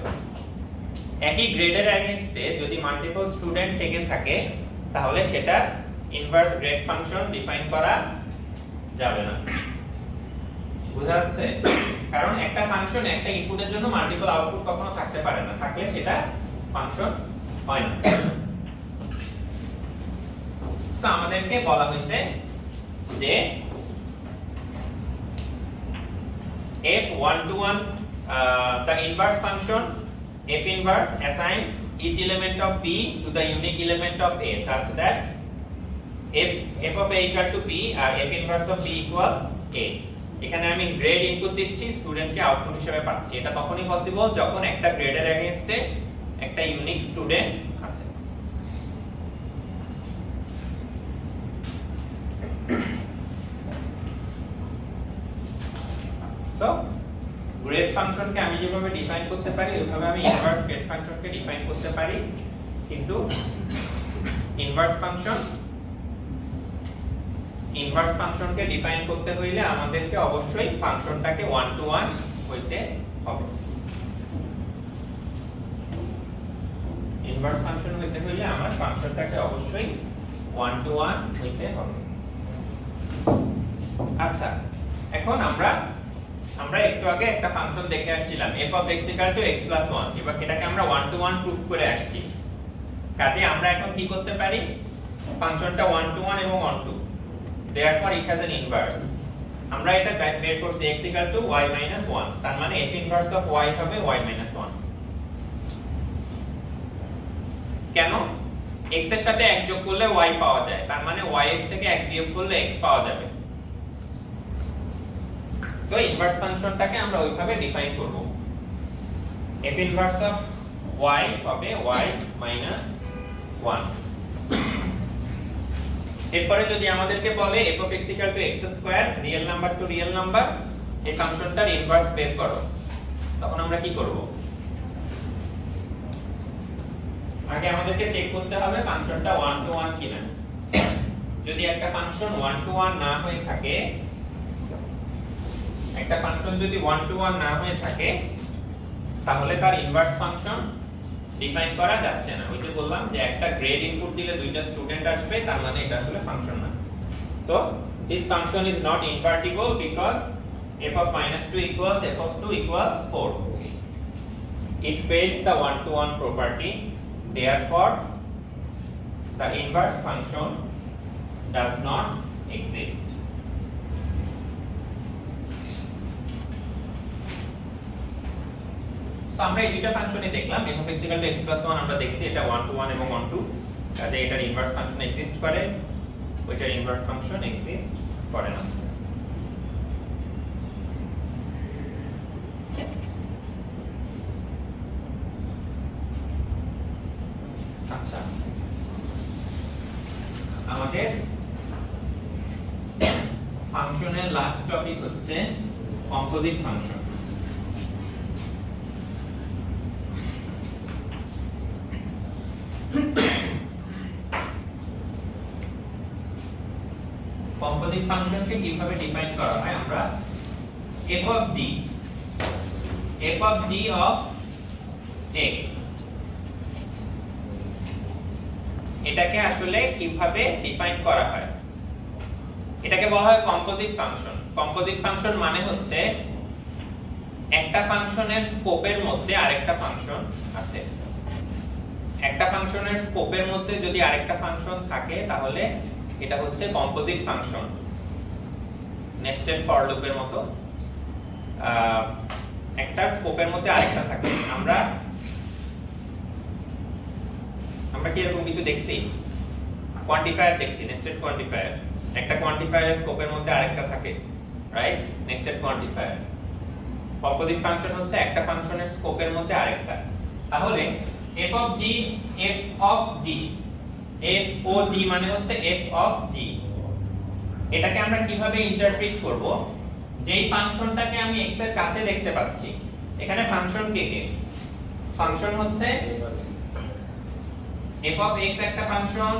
Speaker 1: একই গ্রেডের এগেইনস্টে যদি মাল্টিপল স্টুডেন্ট থেকে থাকে তাহলে সেটা ইনভার্স গ্রেড ফাংশন ডিফাইন করা যাবে না। বোঝা যাচ্ছে? কারণ একটা ফাংশনে একটা ইনপুটের জন্য মাল্টিপল আউটপুট কখনো থাকতে পারে না, থাকলে সেটা ফাংশন হয় না। সো আমাদেরকে বলা হয়েছে যে f1 to 1 the inverse function f inverse assigns each element of p to the unique element of a such that f of a equal to p R f inverse of p equals a। এখানে আমি grade input দিচ্ছি, স্টুডেন্টকে output হিসেবে পাচ্ছি। এটা তখনই possible যখন একটা গ্রেডের এগেইনস্টে একটা ইউনিক স্টুডেন্ট আছে। ফাংশনকে আমি যেভাবে ডিফাইন করতে পারি ওইভাবে আমি ইনভার্স গেট ফাংশনকে ডিফাইন করতে পারি, কিন্তু ইনভার্স ফাংশনকে ডিফাইন করতে হইলে আমাদেরকে অবশ্যই ফাংশনটাকে 1 to 1 হইতে হবে। ইনভার্স ফাংশন হইতে হইলে আমার ফাংশনটাকে অবশ্যই 1 to 1 হইতে হবে। আচ্ছা, এখন আমরা একটু আগে একটা ফাংশন দেখে আসছিলাম f of x = x + 1। এবার এটাকে আমরা 1 to 1 প্রুফ করে আসছি। কাজে আমরা এখন কি করতে পারি, ফাংশনটা 1 to 1 এবং 1 to, therefore it has an inverse। আমরা এটা বের করছি x = y - 1, তার মানে f inverse of y হবে y - 1। কেন? x এর সাথে 1 যোগ করলে y পাওয়া যায়, তার মানে y এর থেকে 1 বিয়োগ করলে x পাওয়া যাবে। সো ইনভার্স ফাংশনটাকে আমরা ওইভাবে ডিফাইন করব, f inverse of y হবে y - 1। এরপরে যদি আমাদেরকে বলে f of x = x² real number two real number, এই ফাংশনটার ইনভার্স বের করো, তখন আমরা কি করব? আগে আমাদেরকে চেক করতে হবে ফাংশনটা 1 to 1 কিনা। যদি একটা ফাংশন 1 to 1 না হয়ে থাকে, তাহলে তার ইনভার্স ফাংশন ডিফাইন করা যাচ্ছে না। ওই যে বললাম যে একটা গ্রেড ইনপুট দিলে দুইটা স্টুডেন্ট আসবে, তার মানে এটা আসলে ফাংশন না। So this function is not invertible because f of -2 equals f of 2 equals 4. It fails the 1 to 1 property, therefore the inverse function does not exist. তো আমরা এই দুইটা ফাংশনে দেখলাম f of x = x + 1, আমরা দেখছি এটা 1 to 1 এবং 1 to, কাজে এটার ইনভার্স ফাংশন এক্সিস্ট করে, ওইটার ইনভার্স ফাংশন এক্সিস্ট করে না। আচ্ছা, আমাদের ফাংশনের লাস্ট টপিক হচ্ছে কম্পোজিট ফাংশন। কম্পোজিট ফাংশনকে কিভাবে ডিফাইন করা হয়, আমরা f of g of x, এটাকে আসলে কিভাবে ডিফাইন করা হয়, এটাকে বলা হয় কম্পোজিট ফাংশন। কম্পোজিট ফাংশন মানে হচ্ছে একটা ফাংশনের স্কোপের মধ্যে আরেকটা ফাংশন আছে। একটা ফাংশনের স্কোপের মধ্যে যদি আরেকটা ফাংশন থাকে তাহলে এটা হচ্ছে কম্পোজিট ফাংশন, নেস্টেড ফর লুপের মতো। একটা স্কোপের মধ্যে আরেকটা থাকে। আমরা কি এরকম কিছু দেখছি? কোয়ান্টিফায়ার দেখছি, নেস্টেড কোয়ান্টিফায়ার। একটা কোয়ান্টিফায়ারের স্কোপের মধ্যে আরেকটা থাকে, right? Nested quantifier. Composite function হচ্ছে একটা ফাংশনের স্কোপের মধ্যে আরেকটা। তাহলে f of g মানে হচ্ছে f of g, এটাকে আমরা কিভাবে ইন্টারপ্রিট করব? যেই ফাংশনটাকে আমি x এর কাছে দেখতে পাচ্ছি, এখানে ফাংশন কে? ফাংশন হচ্ছে f of x একটা ফাংশন,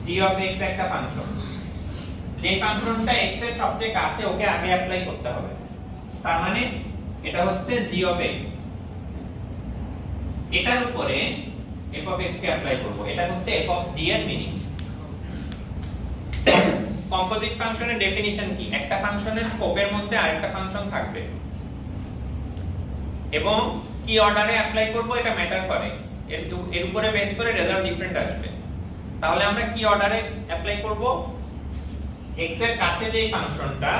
Speaker 1: g of x একটা ফাংশন। যে ফাংশনটা x এর সবচেয়ে কাছে ওকে আগে অ্যাপ্লাই করতে হবে, তার মানে এটা হচ্ছে g of x। এটার উপরে f of x K apply করব, এটা হচ্ছে f of g এর মিনিং। কম্পোজিট ফাংশনের ডেফিনিশন কি? একটা ফাংশনের স্কোপের মধ্যে আরেকটা ফাংশন থাকবে এবং কি অর্ডারে অ্যাপ্লাই করব এটা ম্যাটার করে, এর উপরে বেস করে রেজাল্ট ডিফারেন্ট আসবে। তাহলে আমরা কি অর্ডারে অ্যাপ্লাই করব? x এর কাছে যে ফাংশনটা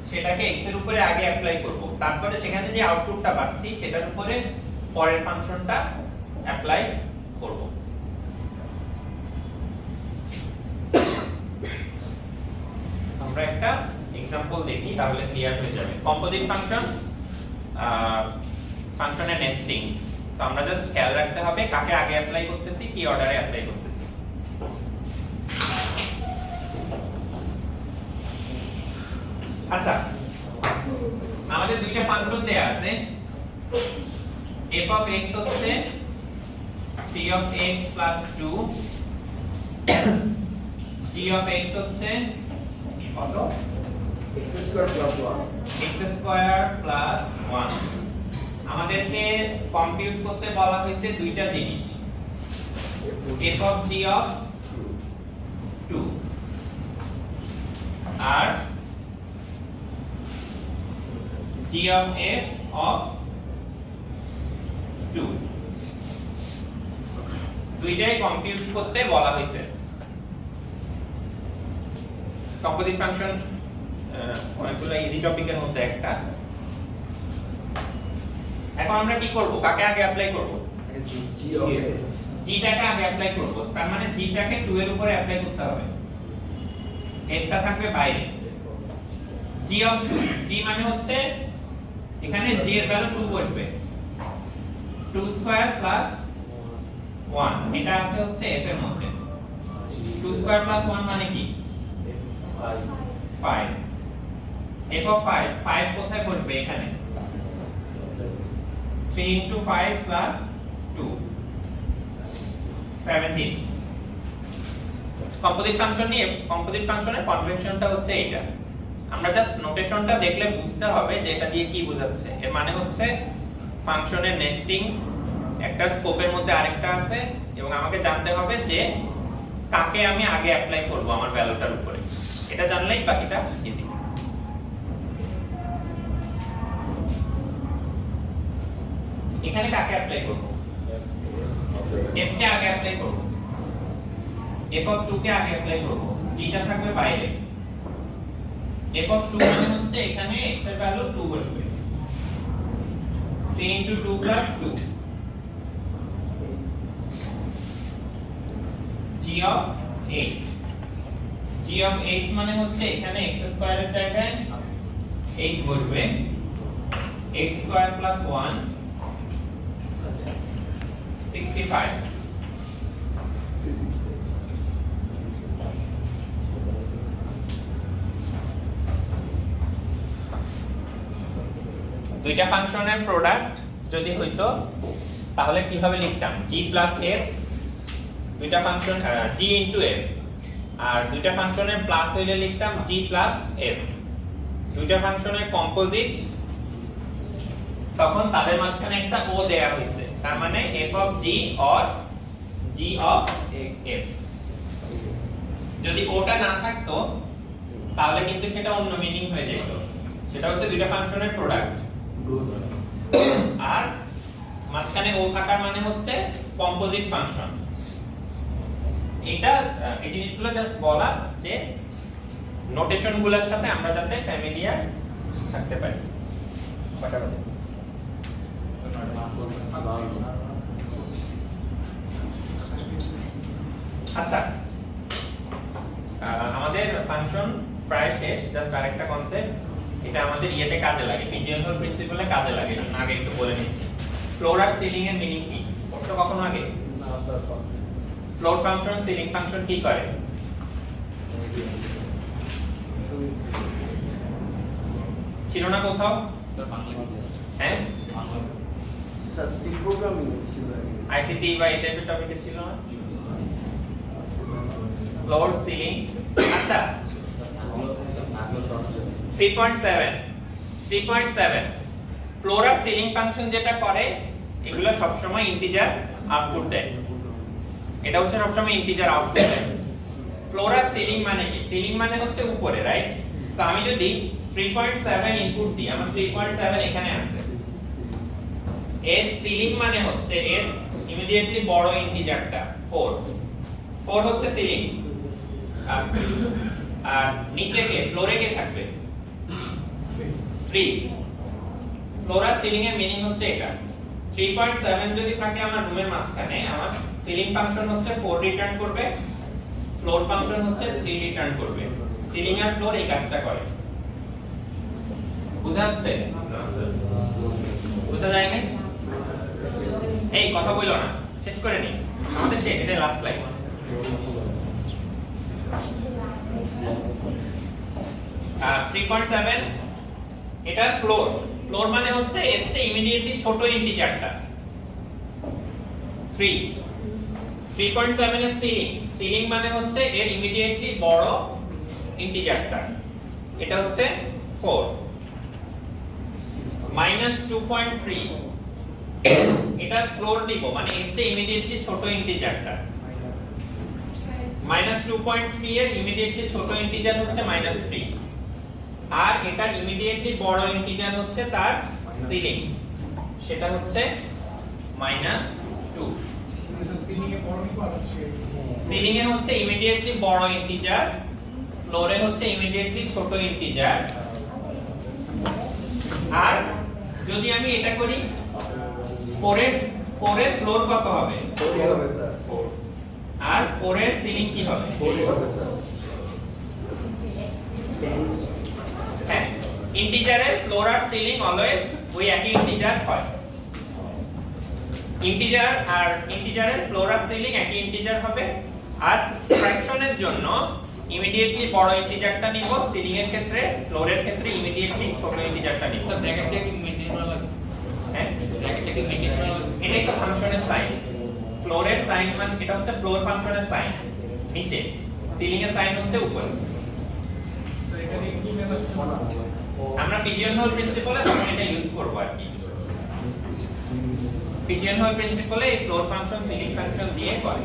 Speaker 1: সেটাকে x এর উপরে আগে অ্যাপ্লাই করব, তারপরে সেখানে যে আউটপুটটা পাচ্ছি সেটার উপরে পরের ফাংশনটা অ্যাপ্লাই করব। আমরা একটা एग्जांपल দেখি তাহলে ক্লিয়ার হয়ে যাবে। কম্পোজিট ফাংশন, ফাংশনের নেস্টিং। সো আমরা জাস্ট খেয়াল রাখতে হবে কাকে আগে অ্যাপ্লাই করতেছি, কি অর্ডারে অ্যাপ্লাই করতেছি। আচ্ছা, আমাদের দুইটা ফাংশন দেয়া আছে f of x হচ্ছে 3 of x plus 2 g of x হচ্ছে কত
Speaker 5: x square plus 1
Speaker 1: x square plus 1 আমাদেরকে কম্পিউট করতে বলা হয়েছে দুইটা জিনিস f of g of 2 R g of f of 2 দুইটাই কম্পিউট করতে বলা হয়েছে কম্পোজিট ফাংশন অনেকগুলো ইজি টপিকের মধ্যে একটা এখন আমরা কি করব কাকে আগে অ্যাপ্লাই করব
Speaker 5: g of x
Speaker 1: g টাকে আগে অ্যাপ্লাই করব তার মানে g টাকে 2 এর উপরে অ্যাপ্লাই করতে হবে f টা থাকবে বাইরে g of 2 g মানে হচ্ছে এখানে g এর ভ্যালু 2 বসবে 2 স্কয়ার প্লাস 1 এটা আছে হচ্ছে f এর মধ্যে 2 স্কয়ার প্লাস 1 মানে কি 5 f of 5 5 কোথায় বসবে এখানে 3 into 5 plus 2 17 কম্পোজিট ফাংশন নিয়ে কম্পোজিট ফাংশনের কনভেনশনটা হচ্ছে এটা আমরা জাস্ট নোটেশনটা দেখলে বুঝতে হবে যে এটা দিয়ে কি বোঝাচ্ছে এর মানে হচ্ছে ফাংশনের নেস্টিং একটা স্কোপের মধ্যে আরেকটা আছে এবং আমাকে জানতে হবে যে কাকে আমি আগে অ্যাপ্লাই করব আমার ভ্যালুটার উপরে এটা জানলেই বাকিটা ইজি এখানে কাকে অ্যাপ্লাই করব f কে আগে অ্যাপ্লাই করব f of 2 কে আগে অ্যাপ্লাই করব g টা থাকবে বাইরে f of 2 মানে হচ্ছে এখানে x এর ভ্যালু 2 বসবে 3 into 2 plus 2 g of h g of h মানে হচ্ছে এখানে x স্কয়ার এর জায়গায় h বসবে x স্কয়ার plus 1 65 দুইটা ফাংশনের প্রোডাক্ট যদি হইতো তাহলে কিভাবে লিখতাম g plus f দুইটা ফাংশন g into f আর দুইটা ফাংশনের প্লাস হইলে লিখতাম g plus f দুইটা ফাংশনের কম্পোজিট তখন তাদের মাঝখানে একটা ও দেয়া হয়েছে তার মানে f of g or g of f যদি ওটা না থাকতো তাহলে কিন্তু সেটা অন্য মিনিং হয়ে যেত সেটা হচ্ছে দুইটা ফাংশনের প্রোডাক্ট আর মাঝখানে ও থাকার মানে হচ্ছে কম্পোজিট ফাংশন এটা এই জিনিসগুলো জাস্ট বলা যে নোটেশনগুলোর সাথে আমরা যাতে ফ্যামিলিয়ার থাকতে পারি কটা বাজে আচ্ছা আমাদের ফাংশন প্রায় শেষ জাস্ট আরেকটা কনসেপ্ট এটা আমাদের ইয়েতে কাজে লাগে পিজিএনএল প্রিন্সিপালে কাজে লাগে না আগে একটু বলে নিচ্ছি ফ্লোর আর সিলিং এর মিনিং কি পড়ছো কখনো আগে
Speaker 5: না sir
Speaker 1: floor function ceiling function কি করে ছিল না কোথাও হ্যাঁ
Speaker 5: স্যার সি প্রোগ্রামিং ছিল
Speaker 1: আইসিটি বা এই টাইপের টপিকে ছিল না ফ্লোর সিলিং আচ্ছা 3.7 ফ্লোর আর সিলিং ফাংশন যেটা করে এগুলো সব সময় ইন্টিজার আউটপুট দেয় এটা হচ্ছে সব সময় ইন্টিজার আউটপুট দেয় ফ্লোর আর সিলিং মানে কি সিলিং মানে হচ্ছে উপরে রাইট সো আমি যদি 3.7 ইনপুট দিই আমার 3.7 এখানে আছে এর সিলিং মানে হচ্ছে এর ইমিডিয়েটলি বড় ইন্টিজারটা 4 হচ্ছে সিলিং আর নিচে কে ফ্লোরে কে থাকবে 3 ফ্লোর আর সিলিং এর মিনিং হচ্ছে এটা 3.7 যদি থাকে আমার রুমের মাঝখানে আমার সিলিং ফাংশন হচ্ছে 4 রিটার্ন করবে ফ্লোর ফাংশন হচ্ছে 3 রিটার্ন করবে সিলিং আর ফ্লোর এই কাজটা করে বুঝা যাচ্ছে বুঝা যায় না এই কথা বইলো না শেষ করে নি আমাদের শেষ এটা লাস্ট লাইন 3.7 এটা ফ্লোর। ফ্লোর মানে হচ্ছে এর চেয়ে ইমিডিয়েটলি ছোট ইন্টিজারটা। 3 3.7 এর সিলিং। সিলিং মানে হচ্ছে এর ইমিডিয়েটলি বড় ইন্টিজারটা। এটা হচ্ছে 4 -2.3 এটা ফ্লোর নিব মানে এর চেয়ে ইমিডিয়েটলি ছোট ইন্টিজারটা। -2.3 এর ইমিডিয়েটলি ছোট ইন্টিজার হচ্ছে -3 আর এটার ইমিডিয়েটলি বড় ইন্টিজার হচ্ছে তার সিলিং, সেটা হচ্ছে -2।
Speaker 3: সিলিং এ বড় নিব আর হচ্ছে
Speaker 1: সিলিং এর হচ্ছে ইমিডিয়েটলি বড় ইন্টিজার, ফ্লোরে হচ্ছে ইমিডিয়েটলি ছোট ইন্টিজার। আর যদি আমি এটা করি 4 এর ফ্লোর কত হবে?
Speaker 2: 4 হবে স্যার।
Speaker 1: 4 আর 4 এর সিলিং কি হবে?
Speaker 2: 4 হবে স্যার।
Speaker 1: হ্যাঁ, ইন্টিজারের ফ্লোর আর সিলিং অলওয়েজ ওই একই ইন্টিজার হয়। ইন্টিজার আর ইন্টিজারের ফ্লোর আর সিলিং একই ইন্টিজার হবে। আর ফ্র্যাকশনের জন্য ইমিডিয়েটলি বড় ইন্টিজারটা নিব সিলিং এর ক্ষেত্রে, ফ্লোরের ক্ষেত্রে ইমিডিয়েটলি ছোট ইন্টিজারটা নিব।
Speaker 6: স্যার ব্র্যাকেটটা কি মেইনটেইন করা লাগবে?
Speaker 1: হ্যাঁ,
Speaker 6: ব্র্যাকেটটা কি মেইনটেইন করা লাগবে?
Speaker 1: এটাই তো ফাংশনের সাইন। ফ্লোরের সাইন মানে এটা হচ্ছে ফ্লোর ফাংশনের সাইন নিচে, সিলিং এর সাইন হচ্ছে উপরে।
Speaker 3: স্যার এখানে কি মেথড
Speaker 1: আমরা পিজিয়নহোল প্রিন্সিপালে তখন এটা ইউজ করব আর কি। পিজিয়নহোল প্রিন্সিপালে এই ফ্লোর ফাংশন সিলিং ফাংশন দিয়ে করে।